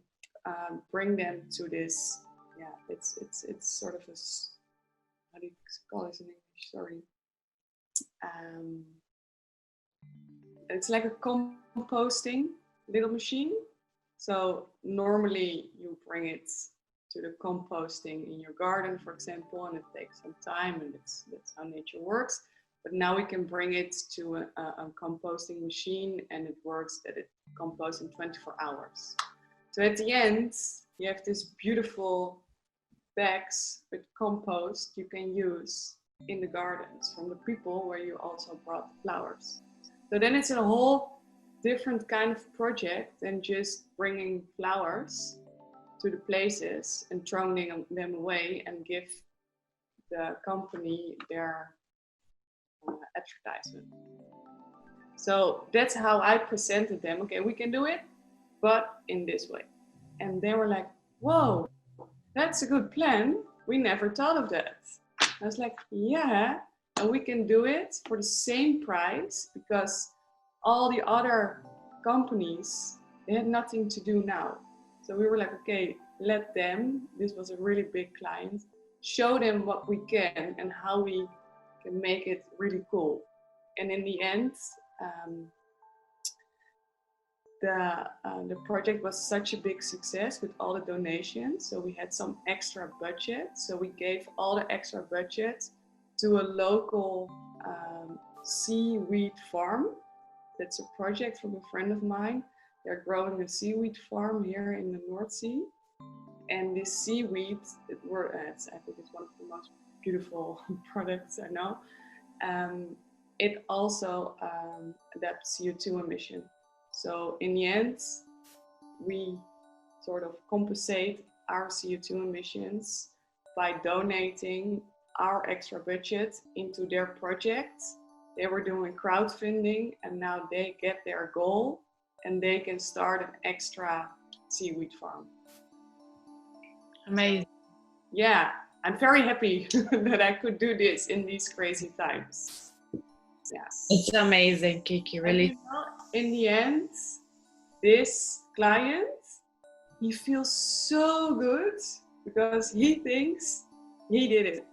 bring them to this. Yeah, it's sort of a, how do you call this in English? Sorry. It's like a composting little machine. So normally you bring it to the composting in your garden, for example, and it takes some time, and that's how nature works. But now we can bring it to a composting machine, and it works that it composts in 24 hours. So at the end, you have this beautiful bags with compost you can use in the gardens from the people where you also brought the flowers. So then it's a whole different kind of project than just bringing flowers to the places and throwing them away and give the company their advertisement. So that's how I presented them. Okay, we can do it, but in this way. And they were like, whoa, that's a good plan. We never thought of that. I was like, yeah, and we can do it for the same price because all the other companies, they had nothing to do now. So we were like, okay, let them, this was a really big client, show them what we can and how we can make it really cool. And in the end, the project was such a big success with all the donations. So we had some extra budget. So we gave all the extra budget to a local seaweed farm. That's a project from a friend of mine. They're growing a seaweed farm here in the North Sea. And this seaweed, I think it's one of the most beautiful products I know. It also adapts CO2 emission. So in the end, we sort of compensate our CO2 emissions by donating our extra budget into their project. They were doing crowdfunding and now they get their goal and they can start an extra seaweed farm. Amazing. Yeah, I'm very happy that I could do this in these crazy times. Yeah. It's amazing, Kiki, really. And, you know, in the end, this client, he feels so good because he thinks he did it.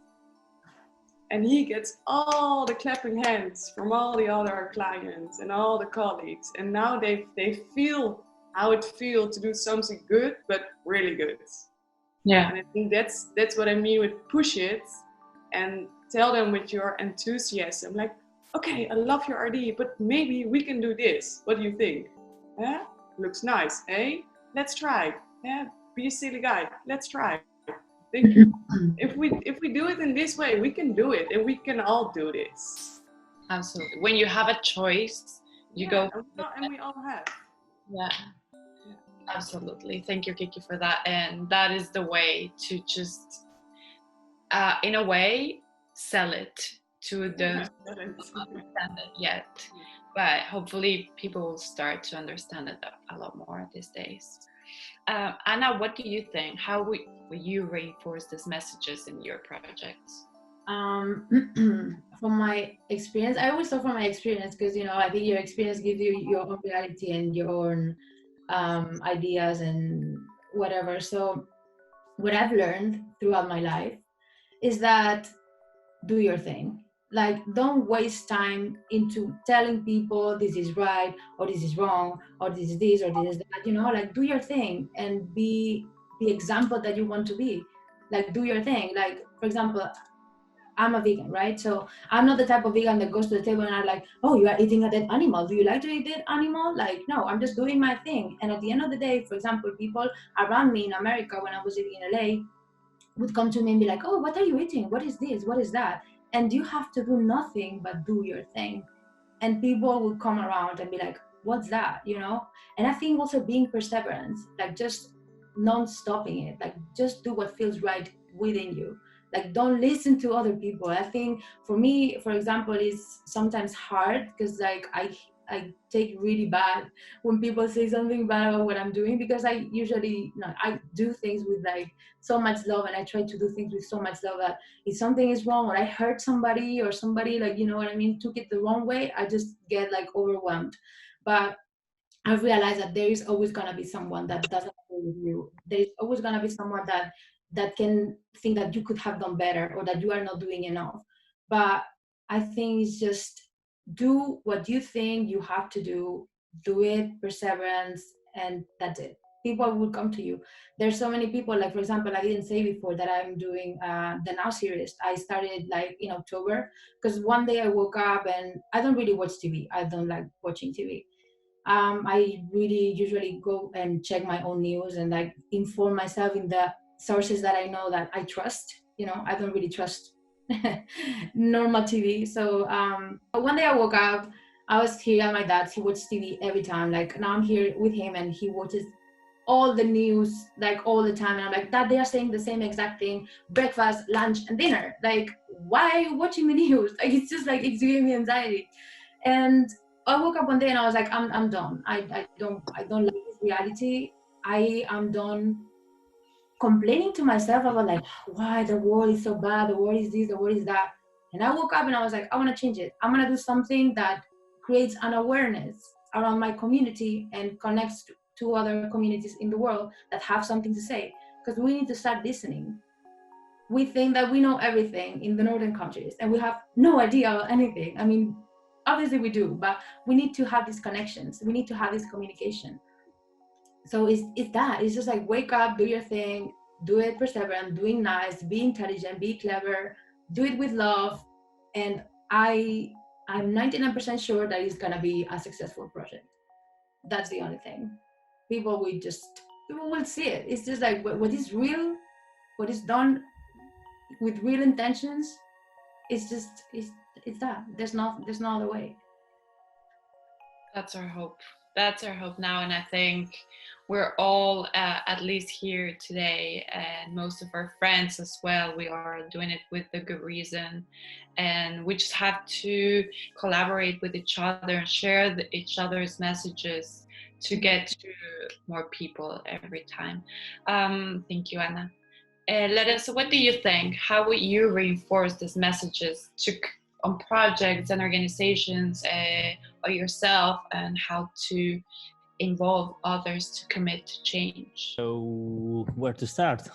And he gets all the clapping hands from all the other clients and all the colleagues. And now they feel how it feels to do something good, but really good. Yeah. And I think that's what I mean with push it and tell them with your enthusiasm, like, okay, I love your idea, but maybe we can do this. What do you think? Yeah? Looks nice, eh? Let's try. Yeah, be a silly guy. Let's try. Think if we do it in this way, we can do it, and we can all do this. Absolutely. When you have a choice, you go. And we all have. Yeah. Absolutely. Thank you, Kiki, for that. And that is the way to just, in a way, sell it to those who don't understand it yet. But hopefully people will start to understand it a lot more these days. Anna, what do you think? How will you reinforce these messages in your projects? From my experience, I always talk from my experience because, you know, I think your experience gives you your own reality and your own ideas and whatever. So what I've learned throughout my life is that do your thing. Like, don't waste time into telling people this is right or this is wrong or this is this or this is that, you know, like do your thing and be the example that you want to be. Like, do your thing. Like, for example, I'm a vegan, right? So I'm not the type of vegan that goes to the table and are like, oh, you are eating a dead animal. Do you like to eat dead animal? Like, no, I'm just doing my thing. And at the end of the day, for example, people around me in America when I was living in LA would come to me and be like, oh, what are you eating? What is this? What is that? And you have to do nothing but do your thing. And people will come around and be like, what's that? You know? And I think also being perseverance, like just non-stopping it, like just do what feels right within you. Like, don't listen to other people. I think for me, for example, it's sometimes hard because like I take really bad when people say something bad about what I'm doing, because I usually, you know, I do things with like so much love, and I try to do things with so much love that if something is wrong or I hurt somebody or somebody, like, you know what I mean, took it the wrong way, I just get like overwhelmed. But I've realized that there is always gonna be someone that doesn't agree with you. There is always gonna be someone that can think that you could have done better or that you are not doing enough. But I think it's just do what you think you have to do it, perseverance, and that's it. People will come to you. There's so many people, like for example, I didn't say before that I'm doing the Now series. I started like in October because one day I woke up and I don't really watch TV. I don't like watching TV. I really usually go and check my own news and like inform myself in the sources that I know that I trust. You know, I don't really trust normal TV. So but one day I woke up, I was here at my dad's. He watches TV every time. Like now I'm here with him and he watches all the news like all the time. And I'm like, Dad, they are saying the same exact thing, breakfast, lunch, and dinner. Like, why are you watching the news? Like, it's just like, it's giving me anxiety. And I woke up one day and I was like, I'm done. I don't like this reality. I am done complaining to myself about like why the world is so bad, the world is this, the world is that. And I woke up and I was like, I want to change it. I'm gonna do something that creates an awareness around my community and connects to other communities in the world that have something to say. Because we need to start listening. We think that we know everything in the northern countries and we have no idea about anything. I mean, obviously we do, but we need to have these connections. We need to have this communication. So it's that. It's just like wake up, do your thing, do it perseverant, doing nice, be intelligent, be clever, do it with love. And I'm 99% sure that it's gonna be a successful project. That's the only thing. People will see it. It's just like what is real, what is done with real intentions. It's that. There's no other way. That's our hope. That's our hope now. And I think we're all, at least here today, and most of our friends as well, we are doing it with a good reason. And we just have to collaborate with each other and share each other's messages to get to more people every time. Thank you, Anna. What do you think? How would you reinforce these messages on projects and organizations or yourself, and how to involve others to commit to change? So where to start?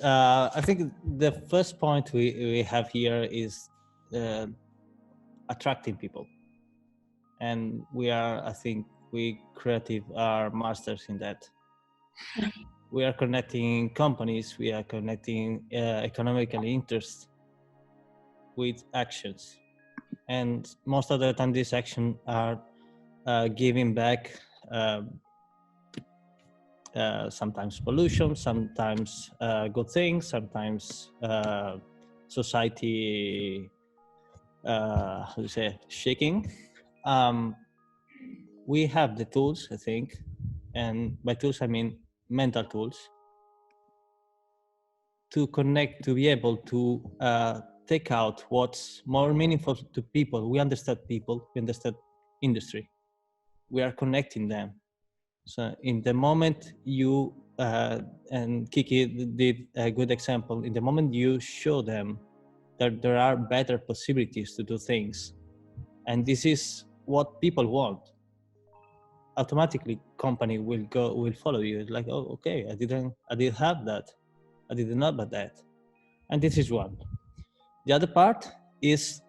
I think the first point we have here is attracting people. And I think we creative are masters in that. We are connecting companies, we are connecting economical interests with actions. And most of the time these actions are giving back sometimes pollution, sometimes good things, sometimes society shaking. We have the tools, I think, and by tools I mean mental tools, to connect, to be able to take out what's more meaningful to people. We understand people, we understand industry. We are connecting them. So in the moment you, and Kiki did a good example, in the moment you show them that there are better possibilities to do things, and this is what people want, automatically company will follow you. It's like, oh, okay, I didn't have that. I didn't know about that. And this is one. The other part is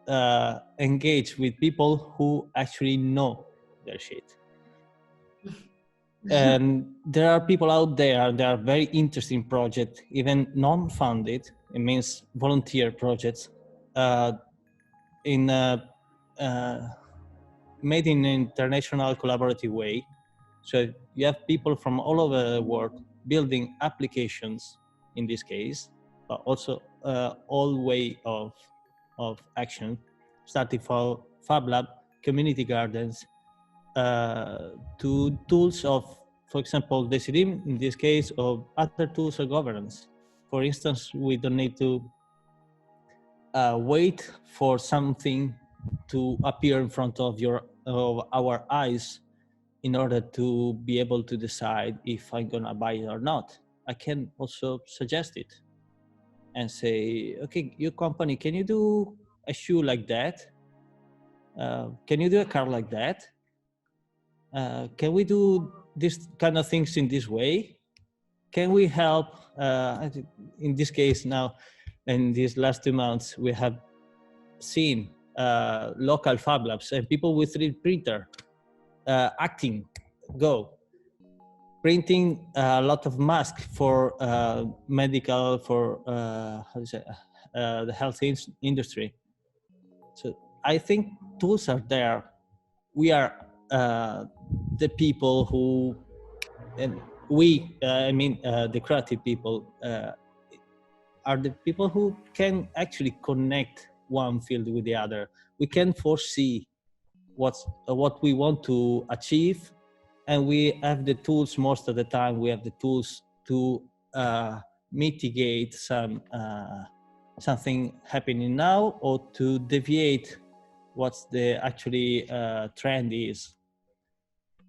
engage with people who actually know their shit. And there are people out there, there are very interesting projects, even non-funded, it means volunteer projects, in made in an international collaborative way. So you have people from all over the world building applications in this case, but also all way of action, starting from Fab Lab, community gardens, to tools of, for example, Decidim in this case, or other tools of governance. For instance, we don't need to wait for something to appear in front of our eyes in order to be able to decide if I'm gonna buy it or not. I can also suggest it and say, okay, your company, can you do a shoe like that? Can you do a car like that? Can we do this kind of things in this way? Can we help? In this case now, in these last 2 months, we have seen local Fab Labs and people with 3D printer acting, printing a lot of masks for medical, for the health industry. So I think tools are there. We are the people who, and we, I mean the creative people, are the people who can actually connect one field with the other. We can foresee what we want to achieve, and we have the tools. Most of the time we have the tools to mitigate something happening now, or to deviate what's the actually trend is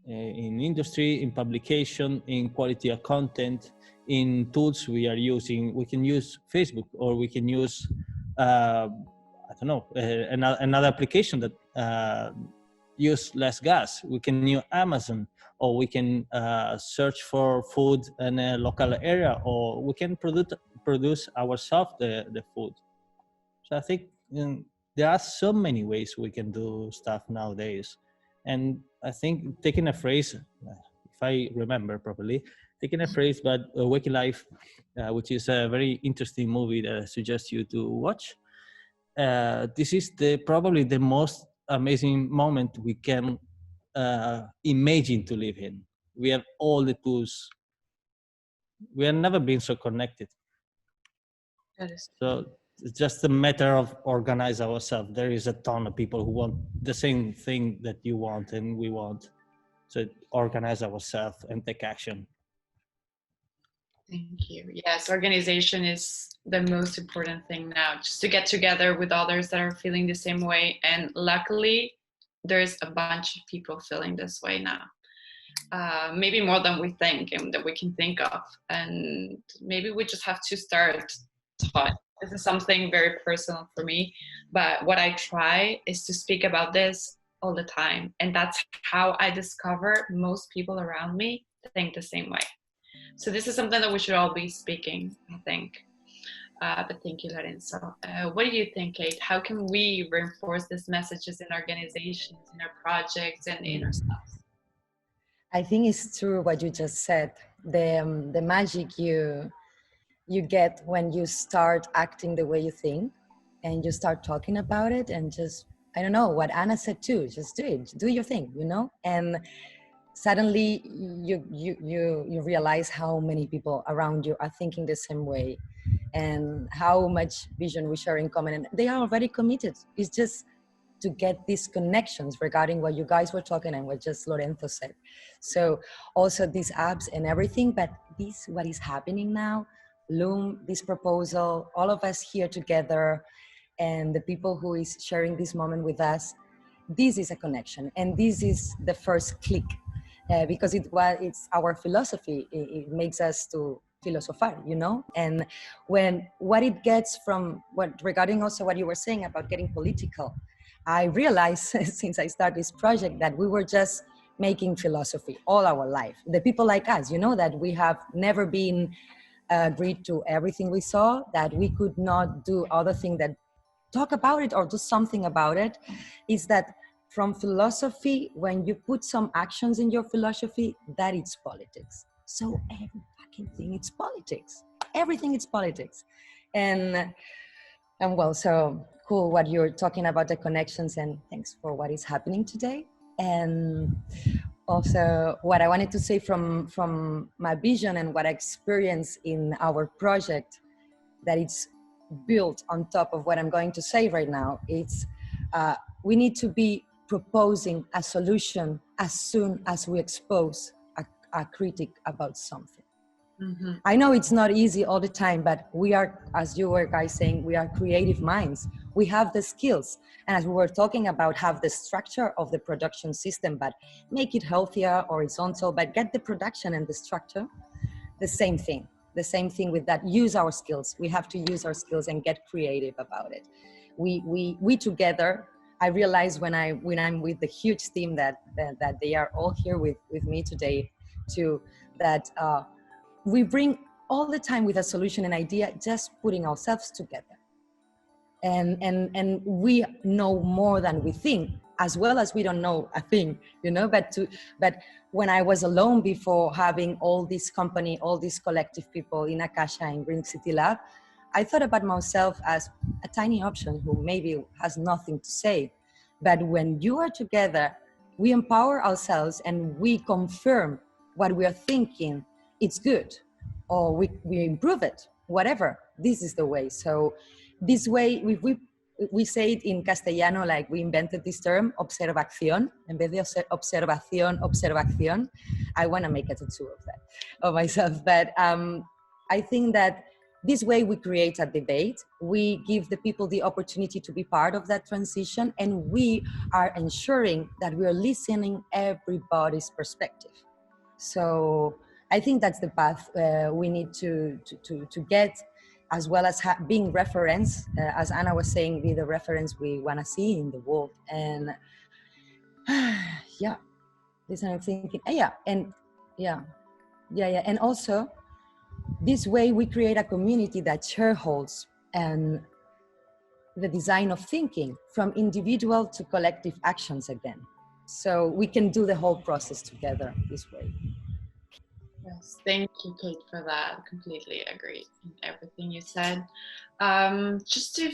in industry, in publication, in quality of content, in tools we are using. We can use Facebook, or we can use I don't know, another application that use less gas. We can use Amazon, or we can search for food in a local area, or we can produce ourselves the food. So I think there are so many ways we can do stuff nowadays. And I think taking a phrase, if I remember properly, taking a phrase by Waking Life, which is a very interesting movie that I suggest you to watch. This is probably the most amazing moment we can imagine to live in. We have all the tools. We have never been so connected. So it's just a matter of organize ourselves. There is a ton of people who want the same thing that you want and we want. So organize ourselves and take action. Thank you. Yes, organization is the most important thing now, just to get together with others that are feeling the same way. And luckily, there's a bunch of people feeling this way now. Maybe more than we think and that we can think of. And maybe we just have to start. This is something very personal for me, but what I try is to speak about this all the time. And that's how I discover most people around me think the same way. So this is something that we should all be speaking, I think. But thank you, Lorenzo. What do you think, Kate? How can we reinforce these messages in organizations, in our projects, and in ourselves? I think it's true what you just said. The magic you get when you start acting the way you think, and you start talking about it, and just, I don't know, what Anna said too, just do it, do your thing, you know? And suddenly you realize how many people around you are thinking the same way, and how much vision we share in common, and they are already committed. It's just to get these connections regarding what you guys were talking and what just Lorenzo said. So also these apps and everything, but this, what is happening now, Loom, this proposal, all of us here together, and the people who is sharing this moment with us, this is a connection, and this is the first click, because it's our philosophy. It makes us to philosopher, you know. And what it gets from regarding also what you were saying about getting political, I realized since I started this project that we were just making philosophy all our life. The people like us, you know, that we have never been agreed to everything we saw, that we could not do other things that talk about it or do something about it, is that from philosophy, when you put some actions in your philosophy, that it's politics. So every fucking thing, it's politics. Everything is politics. And well, so cool what you're talking about, the connections, and thanks for what is happening today. And also what I wanted to say from my vision and what I experienced in our project, that it's built on top of what I'm going to say right now. It's we need to be proposing a solution as soon as we expose a critic about something. Mm-hmm. I know it's not easy all the time, but we are, as you were guys saying, we are creative minds. We have the skills. And as we were talking about, have the structure of the production system, but make it healthier, horizontal, but get the production and the structure. The same thing with that. Use our skills. We have to use our skills and get creative about it. We together, I realize when I'm with the huge team that they are all here with me today too, that we bring all the time with a solution and idea, just putting ourselves together. And we know more than we think, as well as we don't know a thing, you know, but when I was alone before having all this company, all these collective people in Akasha and Green City Lab, I thought about myself as a tiny option who maybe has nothing to say. But when you are together, we empower ourselves and we confirm what we are thinking, it's good, or we improve it, whatever. This is the way. So this way, we say it in Castellano, like we invented this term, observación. En vez de observación, observación. I want to make a tattoo of that, of myself. But I think that this way we create a debate. We give the people the opportunity to be part of that transition, and we are ensuring that we are listening everybody's perspective. So I think that's the path we need to get, as well as being reference, as Anna was saying, be the reference we want to see in the world. And yeah, this I'm thinking, and also this way we create a community that shareholds and the design of thinking from individual to collective actions again. So we can do the whole process together this way. Yes, thank you, Kate, for that. Completely agree in everything you said. Just to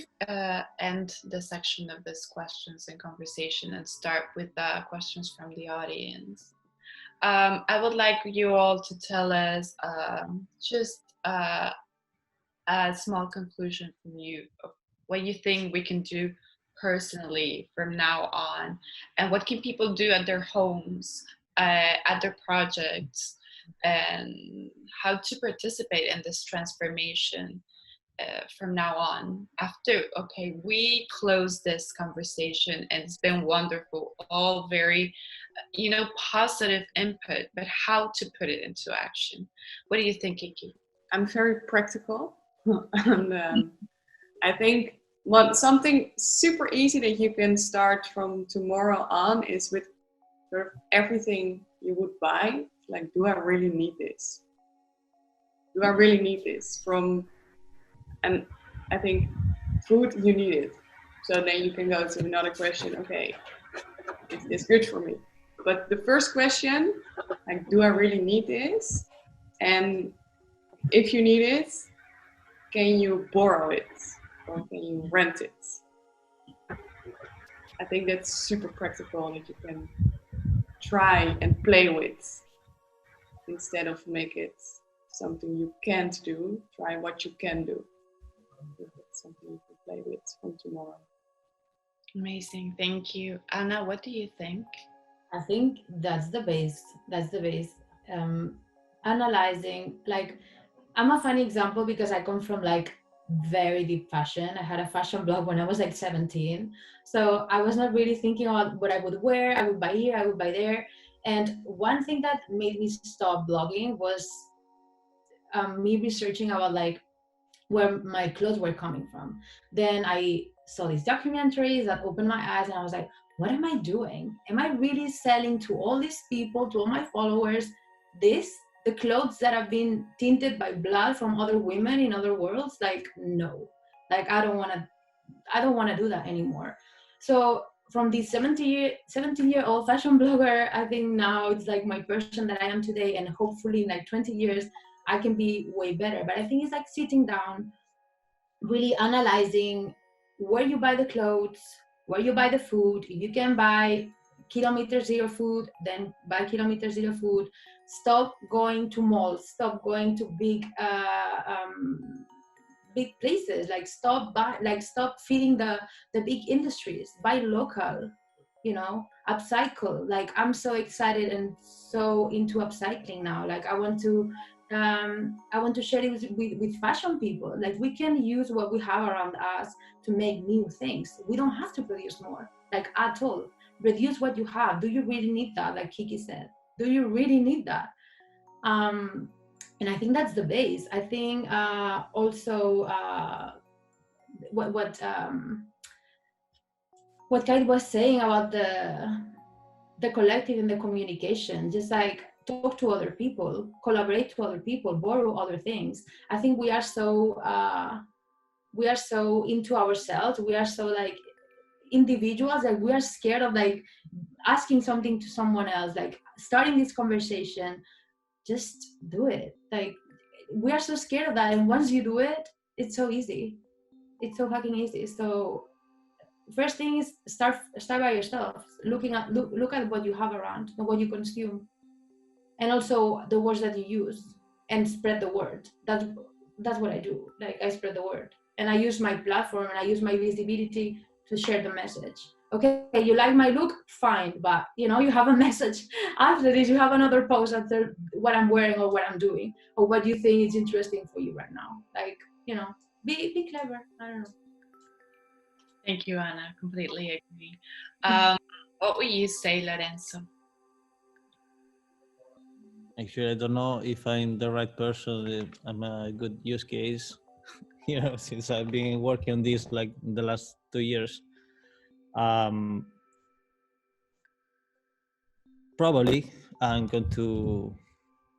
end the section of this questions and conversation and start with the questions from the audience. I would like you all to tell us just a small conclusion from you of what you think we can do personally from now on, and what can people do at their homes, at their projects, and how to participate in this transformation from now on. After, okay, we close this conversation and it's been wonderful, all very, positive input, but how to put it into action? What do you think, Kiki? I'm very practical. And I think something super easy that you can start from tomorrow on is with sort of everything you would buy. Like, do I really need this? Do I really need this? And I think food, you need it. So then you can go to another question. Okay, is this good for me? But the first question, like, do I really need this? And if you need it, can you borrow it? Or can you rent it? I think that's super practical that you can try and play with. Instead of make it something you can't do, try what you can do. It's something you can play with from tomorrow. Amazing, thank you. Anna, what do you think? I think that's the base. Analyzing, like, I'm a funny example because I come from like very deep fashion. I had a fashion blog when I was like 17. So I was not really thinking about what I would wear. I would buy here, I would buy there. And one thing that made me stop blogging was me researching about like where my clothes were coming from. Then I saw these documentaries that opened my eyes, and I was like, what am I doing? Am I really selling to all these people, to all my followers, the clothes that have been tinted by blood from other women in other worlds? Like, no. Like, I don't want to I don't want to do that anymore. So from the 17-year-old fashion blogger, I think now it's like my person that I am today, and hopefully in like 20 years I can be way better. But I think it's like sitting down, really analyzing where you buy the clothes, where you buy the food. If you can buy kilometer zero food, then buy kilometer zero food. Stop going to malls, stop going to big places, like stop feeding the big industries, buy local, upcycle. Like I'm so excited and so into upcycling now. Like I want to share it with fashion people. Like we can use what we have around us to make new things. We don't have to produce more, like at all. Reduce what you have. Do you really need that? Like Kiki said, do you really need that? And I think that's the base. I think also what Kate was saying about the collective and the communication, just like talk to other people, collaborate to other people, borrow other things. I think we are so into ourselves. We are so like individuals, like we are scared of like asking something to someone else, like starting this conversation. Just do it. Like we are so scared of that, and once you do it, it's so easy. It's so fucking easy. So first thing is start by yourself, look at what you have around and what you consume, and also the words that you use, and spread the word. That's what I do. Like I spread the word, and I use my platform and I use my visibility to share the message. Okay, you like my look, fine, but you have a message after this. You have another post after what I'm wearing or what I'm doing or what you think is interesting for you right now. Like be clever. I don't know. Thank you, Anna. Completely agree. What would you say, Lorenzo? Actually, I don't know if I'm the right person. If I'm a good use case, since I've been working on this like the last 2 years. Probably I'm going to.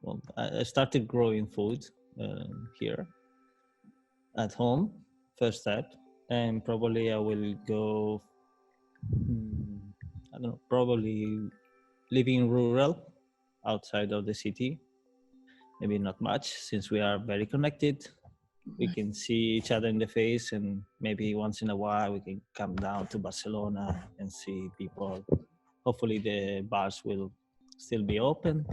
Well, I started growing food here at home, first step, and probably I will go. I don't know. Probably living rural, outside of the city. Maybe not much, since we are very connected. We can see each other in the face, and maybe once in a while we can come down to Barcelona and see people. Hopefully the bars will still be open.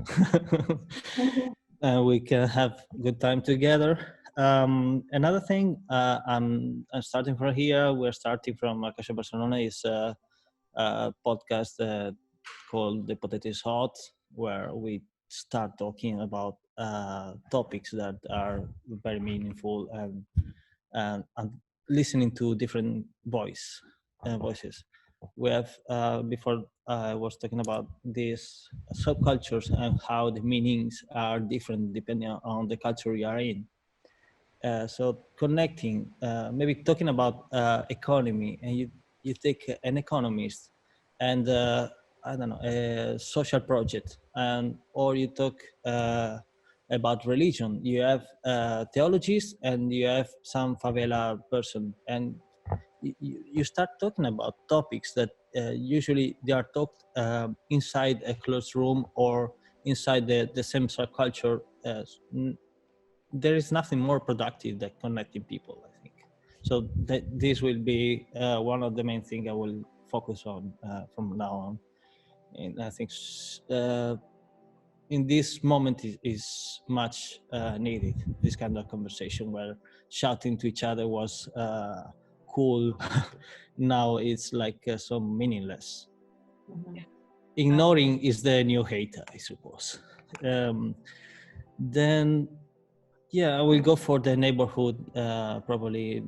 And we can have good time together. Another thing, I'm starting from here. We're starting from Akasha Barcelona. Is a podcast called The Potato is Hot, where we start talking about topics that are very meaningful and listening to different voices. We have before I was talking about these subcultures and how the meanings are different depending on the culture you are in. So connecting, maybe talking about economy, and you take an economist and I don't know, a social project, or you talk about religion. You have theologies and you have some favela person, and you start talking about topics that usually they are talked inside a closed room or inside the same subculture. There is nothing more productive than connecting people, I think. So this will be one of the main things I will focus on from now on. And I think in this moment is much needed, this kind of conversation where shouting to each other was cool. Now it's like so meaningless. Mm-hmm. Ignoring is the new hater, I suppose. Then yeah, I will go for the neighborhood, probably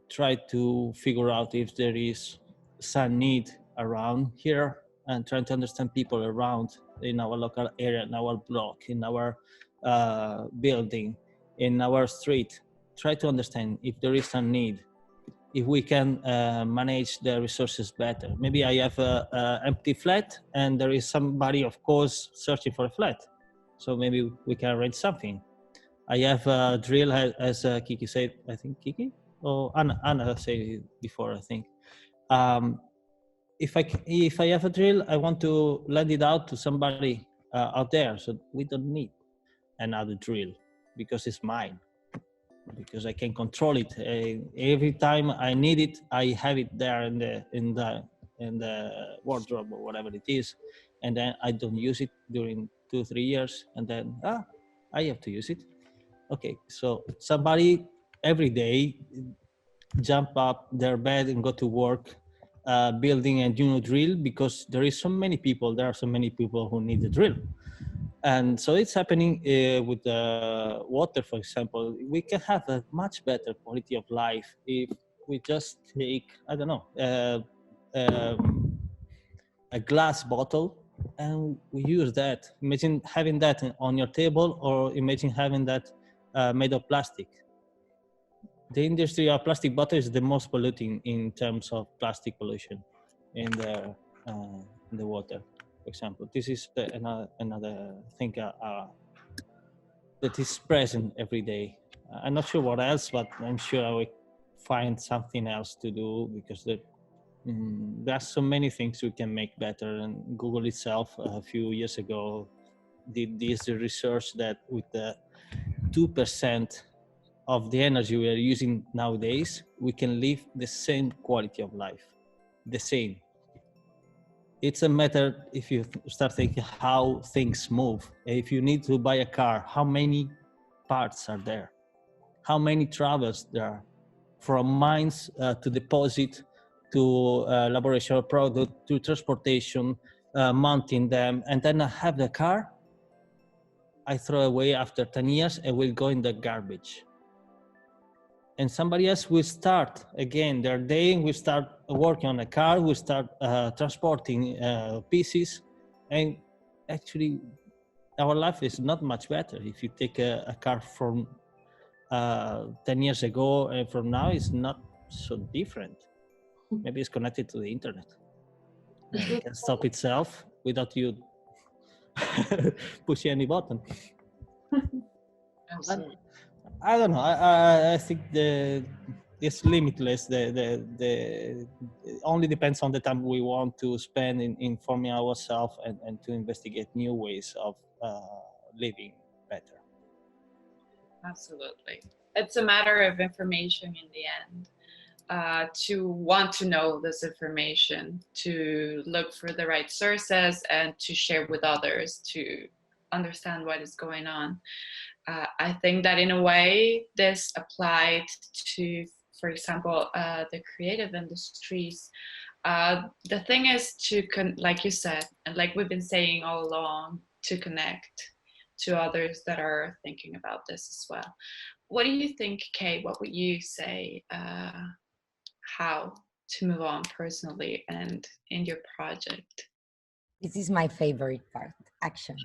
try to figure out if there is some need around here, and trying to understand people around in our local area, in our block, in our building, in our street. Try to understand if there is some need, if we can manage the resources better. Maybe I have a empty flat and there is somebody, of course, searching for a flat. So maybe we can arrange something. I have a drill, as Kiki said. I think Kiki or Anna said it before, I think. If I have a drill, I want to lend it out to somebody out there, so we don't need another drill because it's mine, because I can control it. Every time I need it, I have it there in the wardrobe or whatever it is, and then I don't use it during 2-3 years, and then I have to use it. Okay, so somebody every day jump up their bed and go to work, building a new drill, because there are so many people who need a drill. And so it's happening with the water, for example. We can have a much better quality of life if we just take, I don't know, a glass bottle, and we use that. Imagine having that on your table, or imagine having that made of plastic. The industry of plastic bottle is the most polluting in terms of plastic pollution in the water, for example. This is another thing that is present every day. I'm not sure what else, but I'm sure I will find something else to do, because there are so many things we can make better. And Google itself a few years ago did this research that with the 2% of the energy we are using nowadays, we can live the same quality of life, the same. It's a matter, if you start thinking how things move. If you need to buy a car, how many parts are there? How many travels there are? From mines to deposit, to elaboration of product, to transportation, mounting them, and then I have the car, I throw away after 10 years and will go in the garbage. And somebody else will start again their day, will start working on a car, will start transporting pieces. And actually, our life is not much better. If you take a car from 10 years ago and from now, it's not so different. Maybe it's connected to the internet. It can stop itself without you pushing any button. Absolutely. I don't know. I think it's limitless. It only depends on the time we want to spend in informing ourselves and to investigate new ways of living better. Absolutely. It's a matter of information in the end. To want to know this information, to look for the right sources, and to share with others to understand what is going on. I think that in a way, this applied to, for example, the creative industries. The thing is to, like you said, and like we've been saying all along, to connect to others that are thinking about this as well. What do you think, Kay? What would you say? How to move on personally and in your project? This is my favorite part, actions.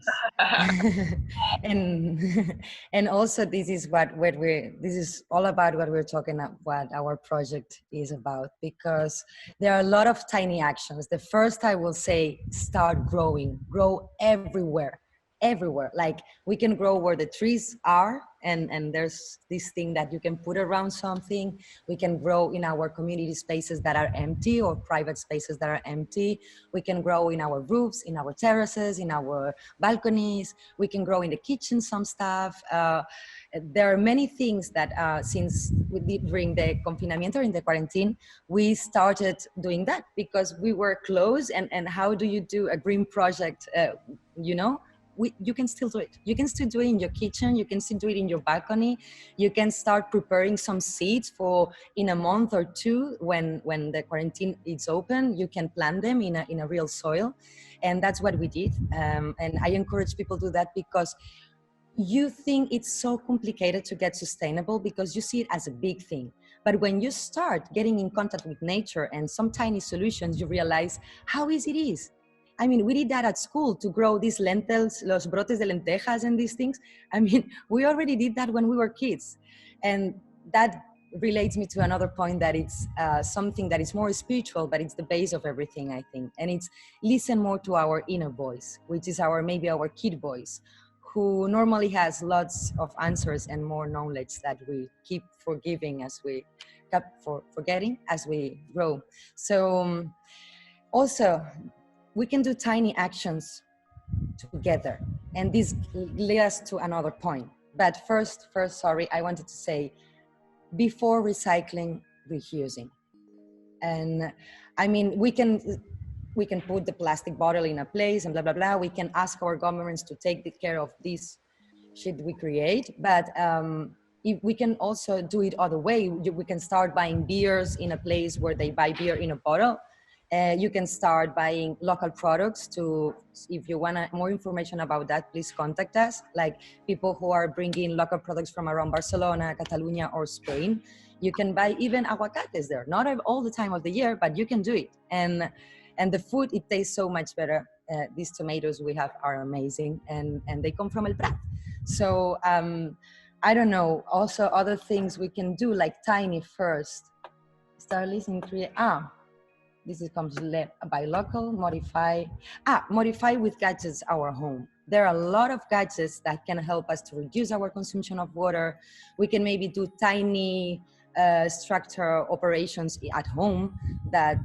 and also this is this is all about what we're talking about, what our project is about, because there are a lot of tiny actions. The first, I will say, start growing, grow everywhere. Like we can grow where the trees are, and there's this thing that you can put around something. We can grow in our community spaces that are empty, or private spaces that are empty. We can grow in our roofs, in our terraces, in our balconies. We can grow in the kitchen some stuff. There are many things that since we did during the confinement or in the quarantine, we started doing that because we were closed. And how do you do a green project, you can still do it. You can still do it in your kitchen. You can still do it in your balcony. You can start preparing some seeds for in a month or two when the quarantine is open. You can plant them in a real soil, and that's what we did. And I encourage people to do that because you think it's so complicated to get sustainable because you see it as a big thing. But when you start getting in contact with nature and some tiny solutions, you realize how easy it is. I mean, we did that at school to grow these lentils, los brotes de lentejas and these things. I mean, we already did that when we were kids. And that relates me to another point, that it's something that is more spiritual, but it's the base of everything, I think. And it's listen more to our inner voice, which is maybe our kid voice, who normally has lots of answers and more knowledge that we keep forgiving as we forgetting as we grow. So also, we can do tiny actions together, and this leads us to another point. But first, sorry, I wanted to say, before recycling, reusing. And I mean, we can put the plastic bottle in a place and blah blah blah. We can ask our governments to take the care of this shit we create, but if we can also do it other way. We can start buying beers in a place where they buy beer in a bottle. You can start buying local products. If you want more information about that, please contact us. Like people who are bringing local products from around Barcelona, Catalonia, or Spain. You can buy even aguacates there. Not all the time of the year, but you can do it. And the food, it tastes so much better. These tomatoes we have are amazing, and they come from El Prat. So I don't know. Also, other things we can do, like tiny first. Start listening, create. This comes by local, modify. Modify with gadgets our home. There are a lot of gadgets that can help us to reduce our consumption of water. We can maybe do tiny structure operations at home that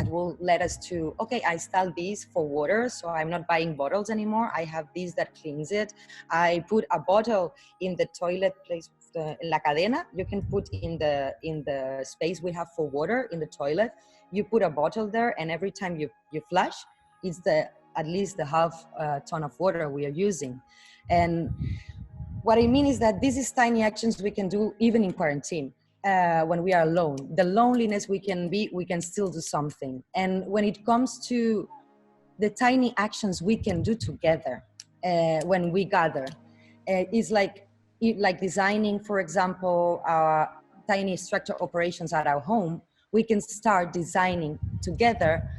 will let us to, okay, I install these for water, so I'm not buying bottles anymore. I have these that cleans it. I put a bottle in the toilet place, in la cadena. You can put in the space we have for water in the toilet. You put a bottle there, and every time you flush, it's at least the half ton of water we are using. And what I mean is that this is tiny actions we can do even in quarantine. When we are alone, the loneliness we can still do something. And when it comes to the tiny actions we can do together when we gather, is like designing, for example, tiny structure operations at our home. We can start designing together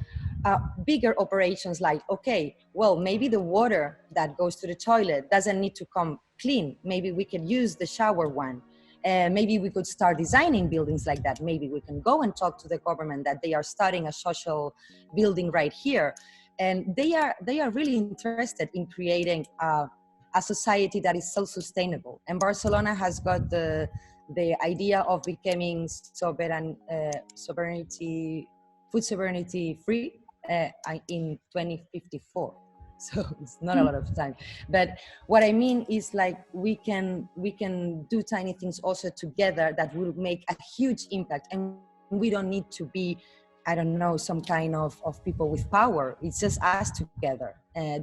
bigger operations, like, okay, well, maybe the water that goes to the toilet doesn't need to come clean. Maybe we can use the shower one. Maybe we could start designing buildings like that. Maybe we can go and talk to the government that they are starting a social building right here. And they are really interested in creating a society that is self-sustainable. And Barcelona has got the idea of becoming food sovereignty free in 2054. So it's not a lot of time. But what I mean is, like, we can do tiny things also together that will make a huge impact. And we don't need to be, I don't know, some kind of people with power. It's just us together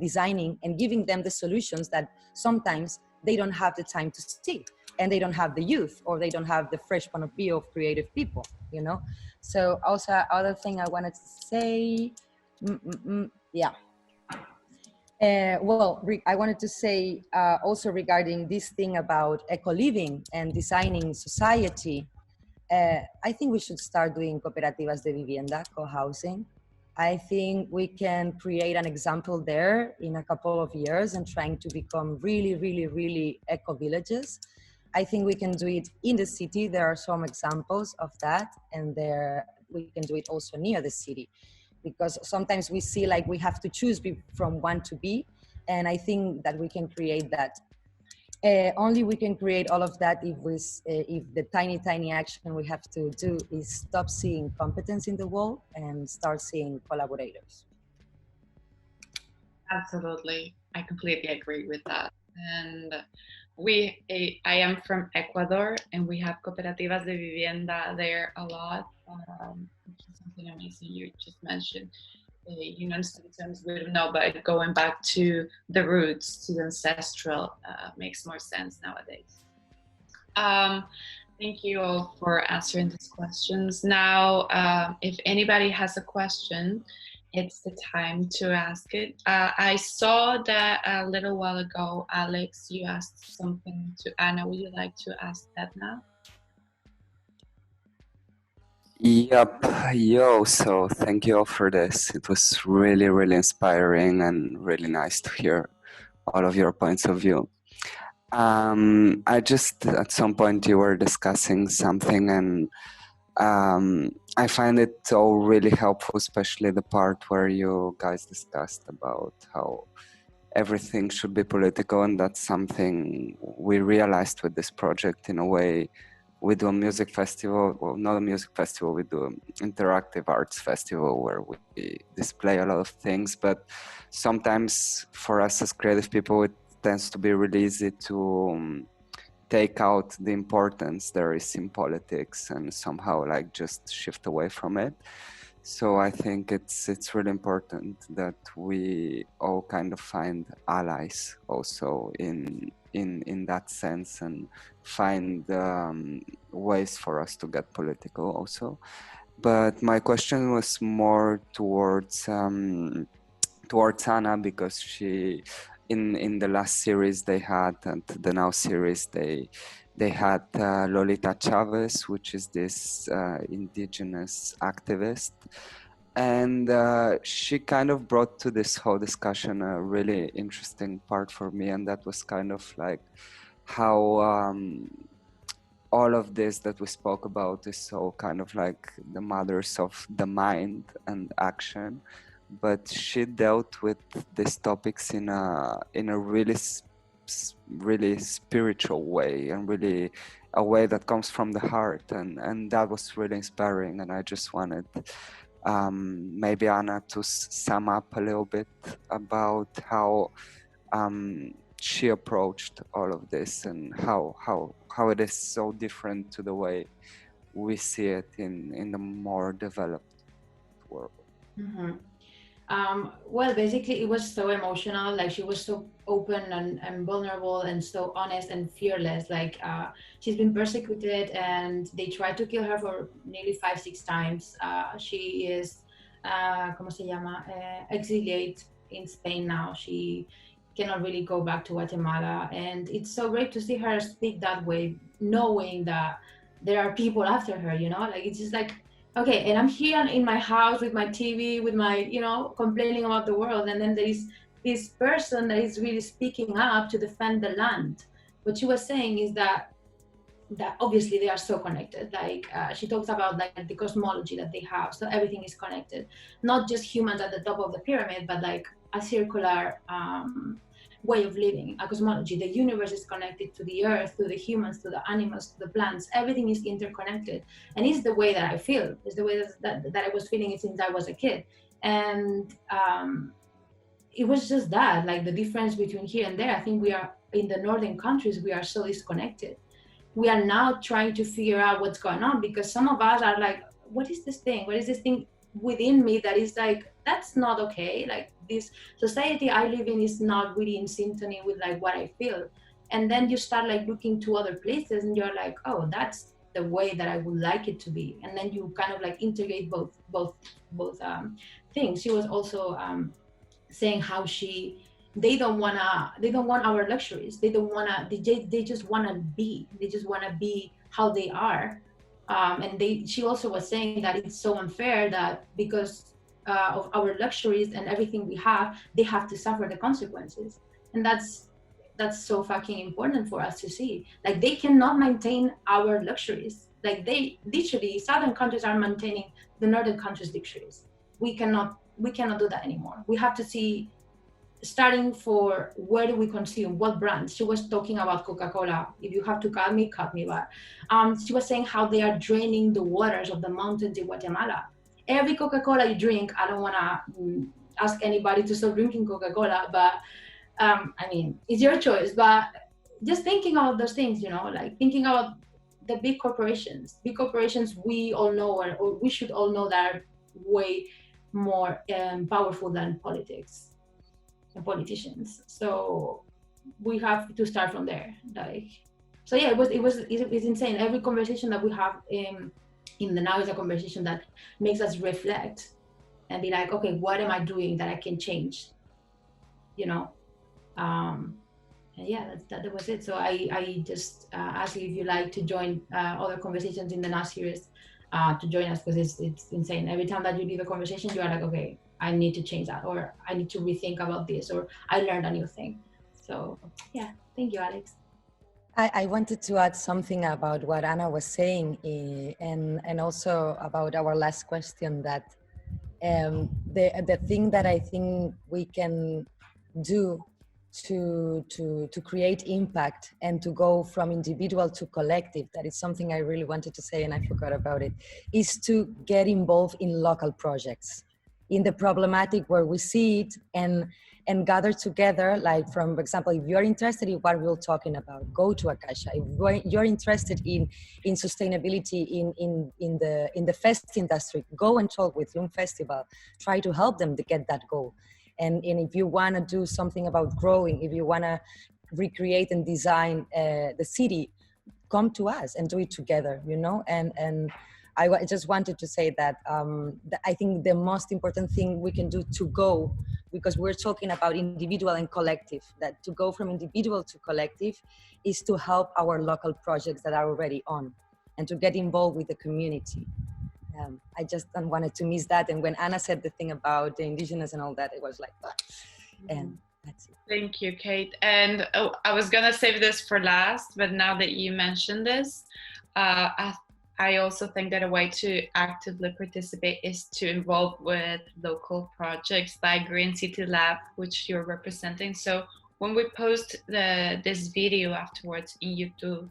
designing and giving them the solutions that sometimes they don't have the time to see, and they don't have the youth, or they don't have the fresh point of view of creative people, you know? So also, other thing I wanted to say, yeah. I wanted to say also regarding this thing about eco-living and designing society, I think we should start doing cooperativas de vivienda, co-housing. I think we can create an example there in a couple of years and trying to become really, really, really eco-villages. I think we can do it in the city. There are some examples of that, and we can do it also near the city. Because sometimes we see like we have to choose from one to be, and I think that we can create that. Only we can create all of that if the tiny action we have to do is stop seeing competence in the world and start seeing collaborators. Absolutely, I completely agree with that. And I am from Ecuador, and we have cooperativas de vivienda there a lot, which is something amazing you just mentioned. Sometimes we don't know, but going back to the roots, to the ancestral, makes more sense nowadays. Thank you all for answering these questions. Now, if anybody has a question, it's the time to ask it. I saw that a little while ago, Alex, you asked something to Anna. Would you like to ask that now? Yep. So thank you all for this. It was really, really inspiring and really nice to hear all of your points of view. I just, at some point you were discussing something, and I find it all really helpful, especially the part where you guys discussed about how everything should be political, and that's something we realized with this project in a way we do a music festival, well, not a music festival, we do an interactive arts festival where we display a lot of things, but sometimes for us as creative people, it tends to be really easy to take out the importance there is in politics and somehow like just shift away from it. So I think it's really important that we all kind of find allies also in that sense, and find ways for us to get political also. But my question was more towards Anna, because she in the last series they had, and the now series they had Lolita Chavez, which is this indigenous activist, and she kind of brought to this whole discussion a really interesting part for me, and that was kind of like how all of this that we spoke about is so kind of like the mothers of the mind and action, but she dealt with these topics in a really spiritual way, and really a way that comes from the heart, and that was really inspiring. And I just wanted maybe Anna to sum up a little bit about how she approached all of this, and how it is so different to the way we see it in the more developed world. Mm-hmm. Well, basically, it was so emotional. Like, she was so open and vulnerable and so honest and fearless. Like, she's been persecuted and they tried to kill her for nearly 5-6 times. She is, ¿cómo se llama? Exiliate in Spain now. She cannot really go back to Guatemala. And it's so great to see her speak that way, knowing that there are people after her, you know? Like, it's just like, okay, and I'm here in my house with my TV, with my, you know, complaining about the world. And then there is this person that is really speaking up to defend the land. What she was saying is that obviously they are so connected. Like, she talks about like the cosmology that they have. So everything is connected, not just humans at the top of the pyramid, but like a circular way of living, a cosmology. The universe is connected to the earth, to the humans, to the animals, to the plants. Everything is interconnected, and it's the way that I feel. It's the way that I was feeling it since I was a kid. And it was just that, like, the difference between here and there. I think we are in the northern countries, we are so disconnected. We are now trying to figure out what's going on, because some of us are like, what is this thing? What is this thing within me that is like, that's not okay? Like, this society I live in is not really in synchrony with like what I feel. And then you start like looking to other places and you're like, oh, that's the way that I would like it to be. And then you kind of like integrate both things. She was also saying how they don't want our luxuries. They just want to be how they are. And she also was saying that it's so unfair that because of our luxuries and everything we have, they have to suffer the consequences. And that's so fucking important for us to see. Like, they cannot maintain our luxuries. Like, they literally, southern countries are maintaining the northern countries' luxuries. We cannot do that anymore. We have to see, starting for where do we consume, what brands. She was talking about Coca-Cola. If you have to cut me, but she was saying how they are draining the waters of the mountains in Guatemala. Every Coca-Cola you drink, I don't want to ask anybody to stop drinking Coca-Cola, but I mean, it's your choice. But just thinking about those things, you know, like thinking about the big corporations, we all know, or we should all know, that are way more powerful than politics and politicians. So we have to start from there. Like, so yeah, it's insane. Every conversation that we have in the now is a conversation that makes us reflect and be like, okay, what am I doing that I can change? You know, and yeah, that was it. So I just ask you if you like to join other conversations in the now series, to join us, because it's insane. Every time that you leave a conversation, you are like, okay, I need to change that, or I need to rethink about this, or I learned a new thing. So yeah, thank you, Alex. I wanted to add something about what Anna was saying, and also about our last question, that the thing that I think we can do to create impact and to go from individual to collective, that is something I really wanted to say and I forgot about it, is to get involved in local projects, in the problematic where we see it, and gather together. Like, for example, if you're interested in what we're talking about, go to Akasha. If you're interested in sustainability in the fest industry, go and talk with Loom Festival. Try to help them to get that goal. And if you want to do something about growing, if you want to recreate and design the city, come to us and do it together, you know. And I just wanted to say that I think the most important thing we can do to go, because we're talking about individual and collective, that to go from individual to collective is to help our local projects that are already on and to get involved with the community. I just don't wanted to miss that. And when Anna said the thing about the indigenous and all that, it was like, and that's it. Thank you, Kate. And I was gonna save this for last, but now that you mentioned this, I also think that a way to actively participate is to involve with local projects like Green City Lab, which you're representing. So when we post this video afterwards in YouTube,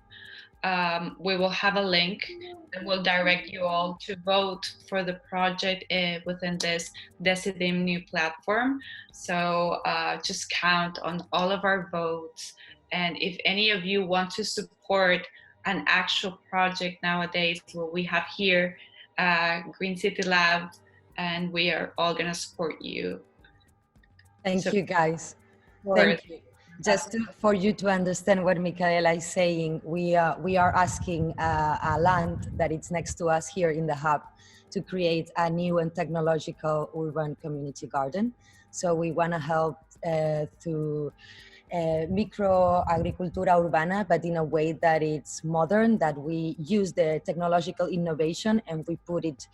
we will have a link that will direct you all to vote for the project within this Decidim new platform. So just count on all of our votes. And if any of you want to support an actual project nowadays, what we have here, Green City Lab, and we are all gonna support you. Thank you, guys. Thank you. Just for you to understand what Micaela is saying, we are asking a land that is next to us here in the hub to create a new and technological urban community garden. So we want to help through micro agricultura urbana, but in a way that it's modern, that we use the technological innovation and we put it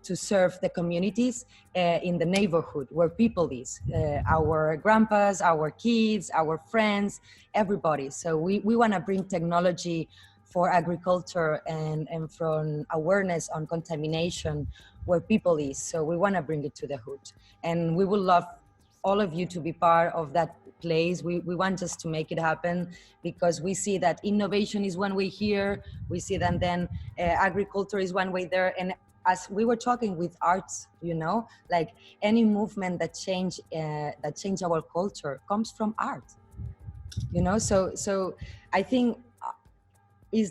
to serve the communities in the neighborhood where people is, our grandpas, our kids, our friends, everybody. So we want to bring technology for agriculture and from awareness on contamination where people is. So we want to bring it to the hood. And we would love all of you to be part of that place. We want just to make it happen, because we see that innovation is one way here, we see that then agriculture is one way there. And as we were talking with arts, you know, like any movement that change our culture comes from art, you know. So I think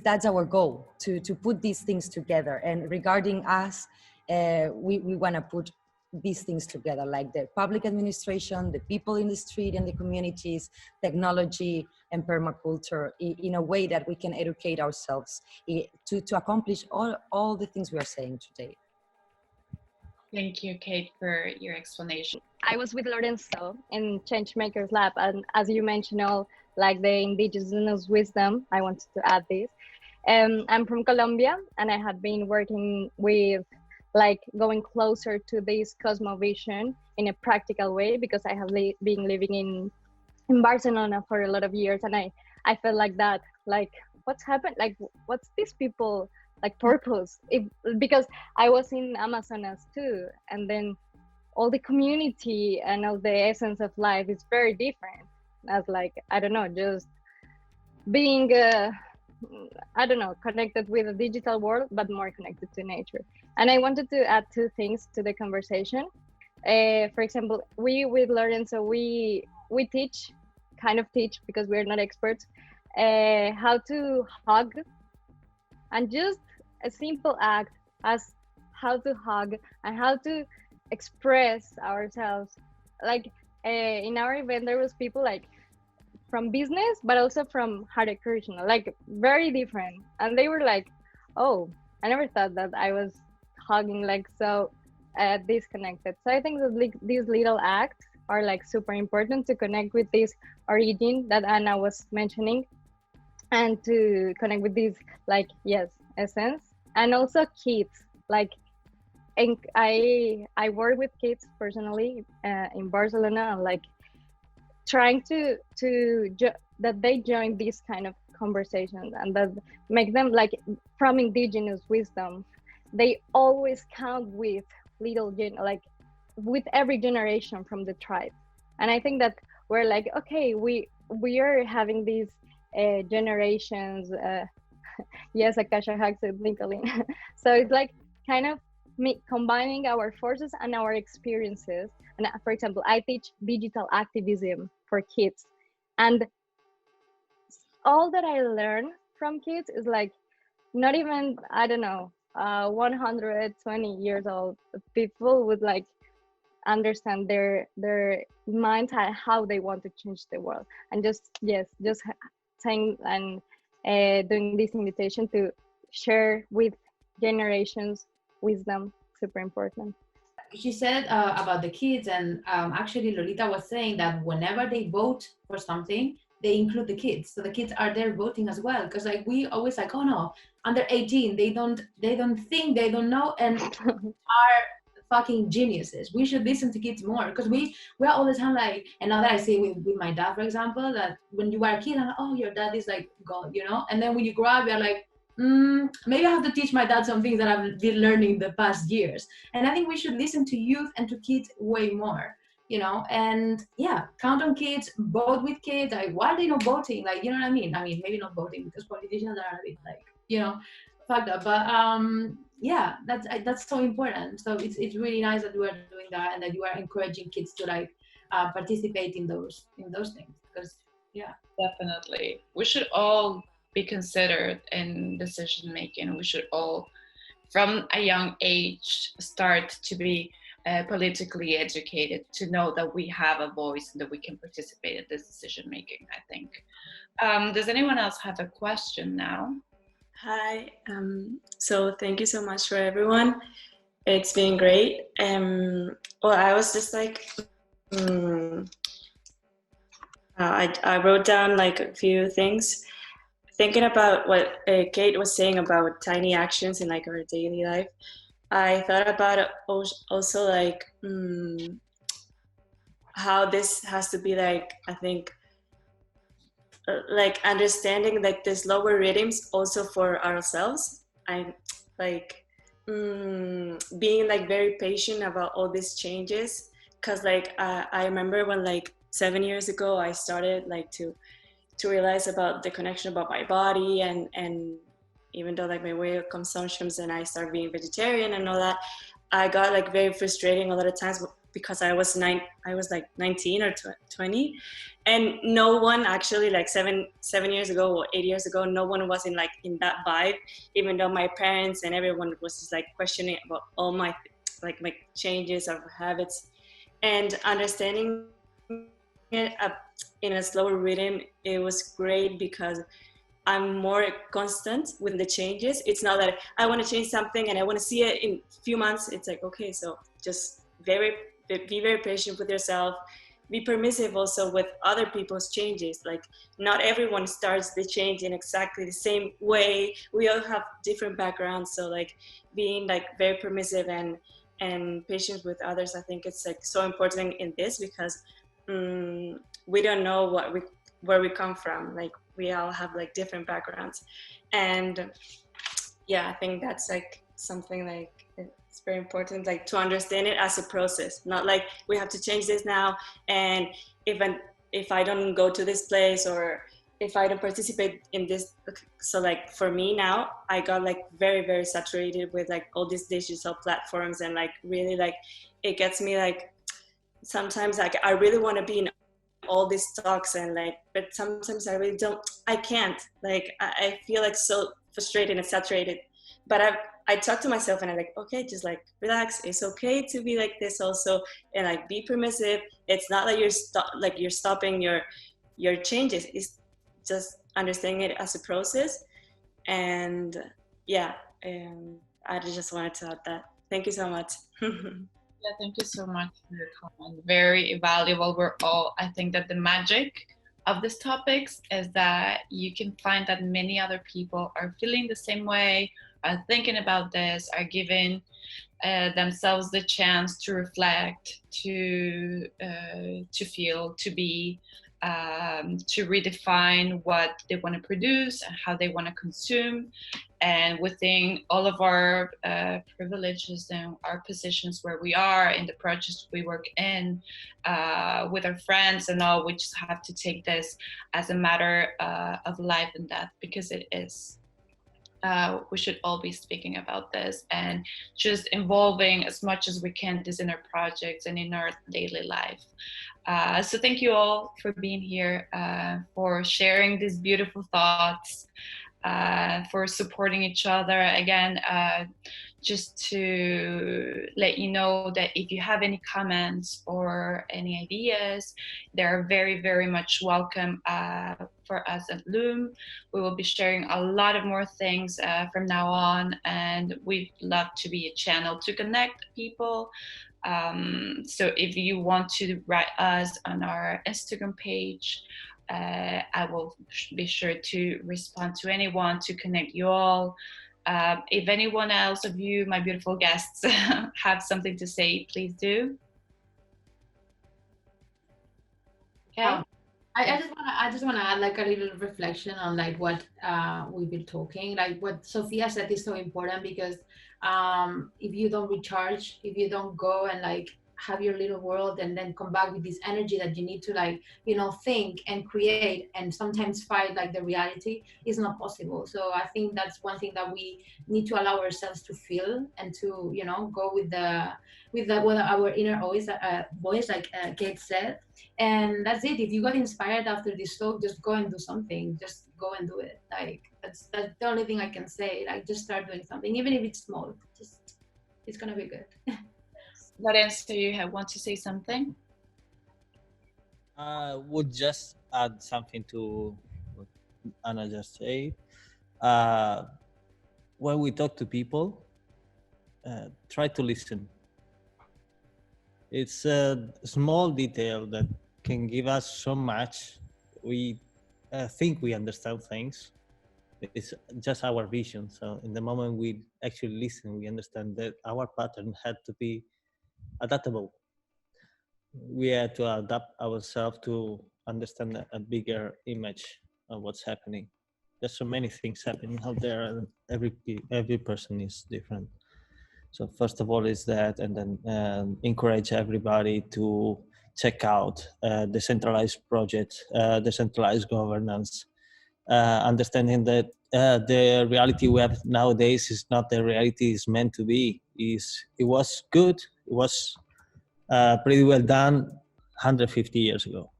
that's our goal, to put these things together. And regarding us, we want to put these things together, like the public administration, the people in the street and the communities, technology and permaculture, in a way that we can educate ourselves to accomplish all the things we are saying today. Thank you, Kate, for your explanation. I was with Lorenzo in Changemakers Lab, and as you mentioned, all like the indigenous wisdom, I wanted to add this. I'm from Colombia, and I have been working with like going closer to this cosmovision in a practical way, because I have been living in Barcelona for a lot of years, and I felt like that, like what's happened, like what's these people like purpose, because I was in Amazonas too, and then all the community and all the essence of life is very different, as like, I don't know, just being I don't know, connected with the digital world, but more connected to nature. And I wanted to add two things to the conversation. For example, we with Lorenzo, we teach, because we're not experts, how to hug, and just a simple act as how to hug and how to express ourselves. Like in our event, there was people like from business, but also from Hare Krishna, like very different. And they were like, oh, I never thought that I was hugging like so disconnected. So I think that these little acts are like super important to connect with this origin that Anna was mentioning, and to connect with this, like, yes, essence. And also kids, like, and I work with kids personally in Barcelona, and like trying to that they join these kind of conversations, and that make them like from indigenous wisdom. They always count with little like with every generation from the tribe. And I think that we're like, okay, we are having these generations. Yes, Akasha hacks it, Lincoln. So it's like kind of combining our forces and our experiences. And for example, I teach digital activism for kids, and all that I learn from kids is like not even, I don't know, 120 years old people would like understand their minds, how they want to change the world. And just saying and doing this invitation to share with generations wisdom, super important. She said about the kids, and actually Lolita was saying that whenever they vote for something, they include the kids, so the kids are there voting as well. Because like we always like, oh no, under 18, they don't think, they don't know, and are fucking geniuses. We should listen to kids more, because we're all the time like, and now that I see with my dad, for example, that when you are a kid, I'm like, oh, your dad is like God, you know, and then when you grow up, you're like, maybe I have to teach my dad some things that I've been learning the past years. And I think we should listen to youth and to kids way more, you know. And yeah, count on kids, vote with kids. Like, why are they not voting? Like, you know what I mean? I mean, maybe not voting because politicians are a bit like, you know, fucked up. But yeah, that's so important. So it's really nice that we are doing that, and that you are encouraging kids to like participate in those things. Because yeah, definitely, we should all be considered in decision making. We should all, from a young age, start to be politically educated, to know that we have a voice and that we can participate in this decision making, I think. Does anyone else have a question now? Hi, so thank you so much for everyone. It's been great. Well, I was just like, I wrote down like a few things, thinking about what Kate was saying about tiny actions in like our daily life. I thought about it also like how this has to be like, I think, like understanding like this lower rhythms also for ourselves. I like being like very patient about all these changes, because like I remember when like 7 years ago I started like to realize about the connection about my body, and even though like my way of consumptions, and I started being vegetarian and all that, I got like very frustrating a lot of times, because I was like 19 or 20, and no one actually like 7 years ago or 8 years ago, no one was in that vibe, even though my parents and everyone was just like questioning about all my like my changes of habits, and understanding it in a slower rhythm. It was great because I'm more constant with the changes. It's not that I want to change something and I want to see it in a few months. It's like, okay, so just be very patient with yourself. Be permissive also with other people's changes. Like, not everyone starts the change in exactly the same way. We all have different backgrounds. So like being like very permissive and patient with others, I think it's like so important in this, because we don't know where we come from. Like, we all have like different backgrounds, and yeah, I think that's like something like it's very important, like to understand it as a process, not like we have to change this now, and if I don't go to this place or if I don't participate in this. So like for me now, I got like very, very saturated with like all these digital platforms, and like really like it gets me like sometimes like I really want to be in all these talks, and like, but sometimes I can't, like I feel like so frustrated and saturated. But I talk to myself and I'm like, okay, just like relax. It's okay to be like this also, and like be permissive. It's not that you're stopping your changes. It's just understanding it as a process. And yeah, I just wanted to add that. Thank you so much. Yeah, thank you so much for your comment. Very valuable. I think that the magic of these topics is that you can find that many other people are feeling the same way, are thinking about this, are giving themselves the chance to reflect, to feel, to be, to redefine what they want to produce and how they want to consume. And within all of our privileges and our positions where we are in the projects we work in, with our friends and all, we just have to take this as a matter of life and death, because it is. We should all be speaking about this and just involving as much as we can this in our projects and in our daily life. So thank you all for being here, for sharing these beautiful thoughts, for supporting each other. Again, just to let you know that if you have any comments or any ideas, they're very, very much welcome for us at Loom. We will be sharing a lot of more things from now on, and we'd love to be a channel to connect people. So if you want to write us on our Instagram page, I will be sure to respond to anyone, to connect you all. If anyone else of you, my beautiful guests, have something to say, please do. Okay. I just wanna add like a little reflection on like what we've been talking. Like what Sophia said is so important, because if you don't recharge, if you don't go and like have your little world and then come back with this energy that you need to like, you know, think and create and sometimes fight like the reality, is not possible. So I think that's one thing that we need to allow ourselves to feel and to, you know, go with what our inner voice, like Kate said. And that's it. If you got inspired after this talk, just go and do something. Just go and do it. Like that's the only thing I can say. Like just start doing something, even if it's small. Just it's gonna be good. Lorenzo, you want to say something? I would just add something to what Anna just said. When we talk to people, try to listen. It's a small detail that can give us so much. We think we understand things. It's just our vision. So in the moment we actually listen, we understand that our pattern had to be adaptable. We had to adapt ourselves to understand a bigger image of what's happening. There's so many things happening out there, and every person is different. So first of all is that, and then encourage everybody to check out decentralized projects, decentralized governance, understanding that the reality we have nowadays is not the reality it's meant to be. It was good, it was pretty well done 150 years ago.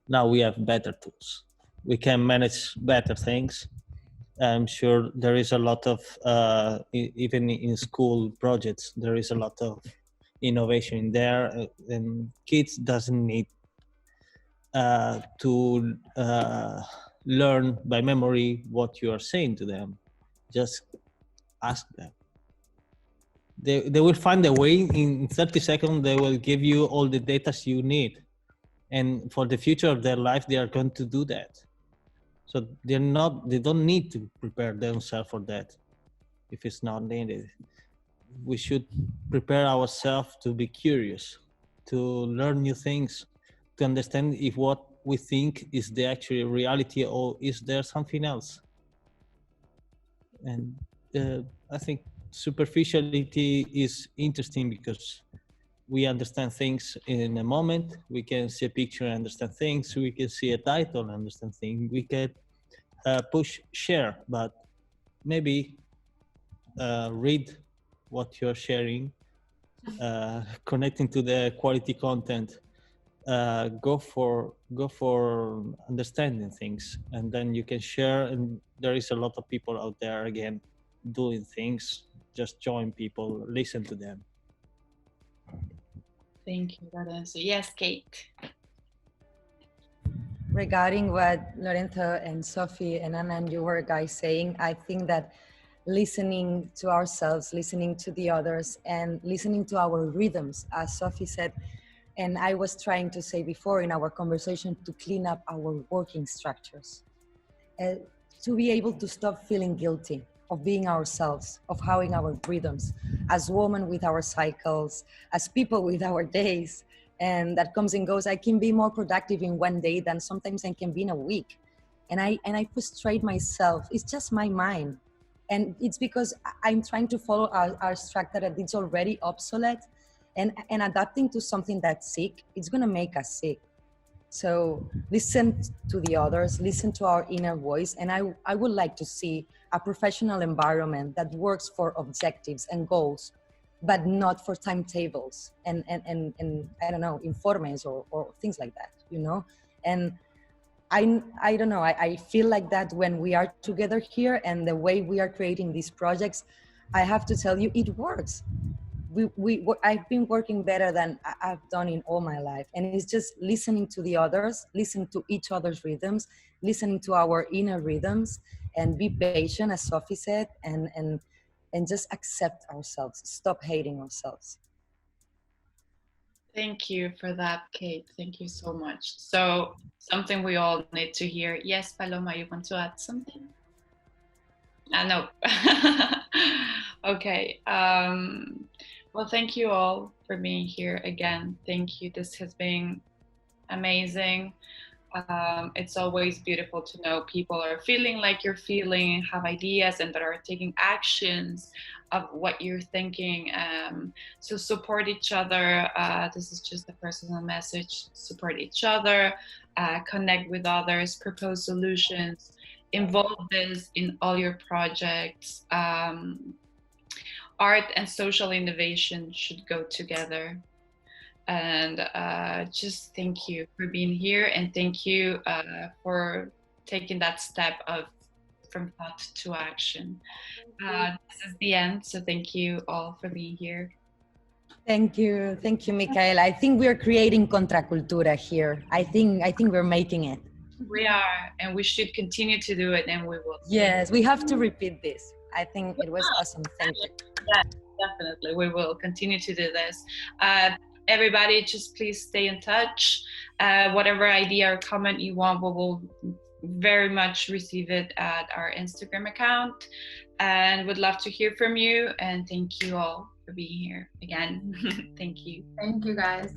Now we have better tools. We can manage better things. I'm sure there is a lot of, even in school projects, there is a lot of innovation in there, and kids doesn't need to learn by memory what you are saying to them. Just ask them. They will find a way. In 30 seconds, they will give you all the data you need. And for the future of their life, they are going to do that. So they don't need to prepare themselves for that if it's not needed. We should prepare ourselves to be curious, to learn new things, to understand if what we think is the actual reality or is there something else. And I think superficiality is interesting because we understand things in a moment. We can see a picture and understand things. We can see a title and understand things. We can push share, but maybe read what you're sharing, connecting to the quality content. Go for understanding things, and then you can share. And there is a lot of people out there again doing things. Just join people, listen to them. Thank you, Lorenzo. Yes, Kate. Regarding what Lorenzo and Sophie and Anna and you were guys saying, I think that listening to ourselves, listening to the others, and listening to our rhythms, as Sophie said, and I was trying to say before in our conversation, to clean up our working structures, to be able to stop feeling guilty of being ourselves, of having our rhythms, as women with our cycles, as people with our days, and that comes and goes. I can be more productive in one day than sometimes I can be in a week. And I frustrate myself. It's just my mind. And it's because I'm trying to follow our structure that it's already obsolete, and adapting to something that's sick, it's gonna make us sick. So listen to the others, listen to our inner voice. And I would like to see a professional environment that works for objectives and goals, but not for timetables and I don't know, informes or things like that, you know? And I don't know, I feel like that when we are together here and the way we are creating these projects, I have to tell you, it works. I've been working better than I've done in all my life. And it's just listening to the others, listening to each other's rhythms, listening to our inner rhythms, and be patient, as Sophie said, and just accept ourselves, stop hating ourselves. Thank you for that, Kate. Thank you so much. So something we all need to hear. Yes, Paloma, you want to add something? No. Okay. Well, thank you all for being here again. Thank you. This has been amazing. It's always beautiful to know people are feeling like you're feeling, have ideas, and that are taking actions of what you're thinking. So support each other. This is just a personal message. Support each other, connect with others, propose solutions, involve this in all your projects. Art and social innovation should go together. And just thank you for being here, and thank you for taking that step from thought to action. This is the end, so thank you all for being here. Thank you, Micaela. I think we're creating contracultura here. I think we're making it. We are, and we should continue to do it, and we will. Yes, we have to repeat this. I think it was awesome. Thank you. Yeah, definitely. We will continue to do this. Everybody, just please stay in touch. Whatever idea or comment you want, we will very much receive it at our Instagram account, and would love to hear from you. And thank you all for being here again. Thank you. Thank you, guys.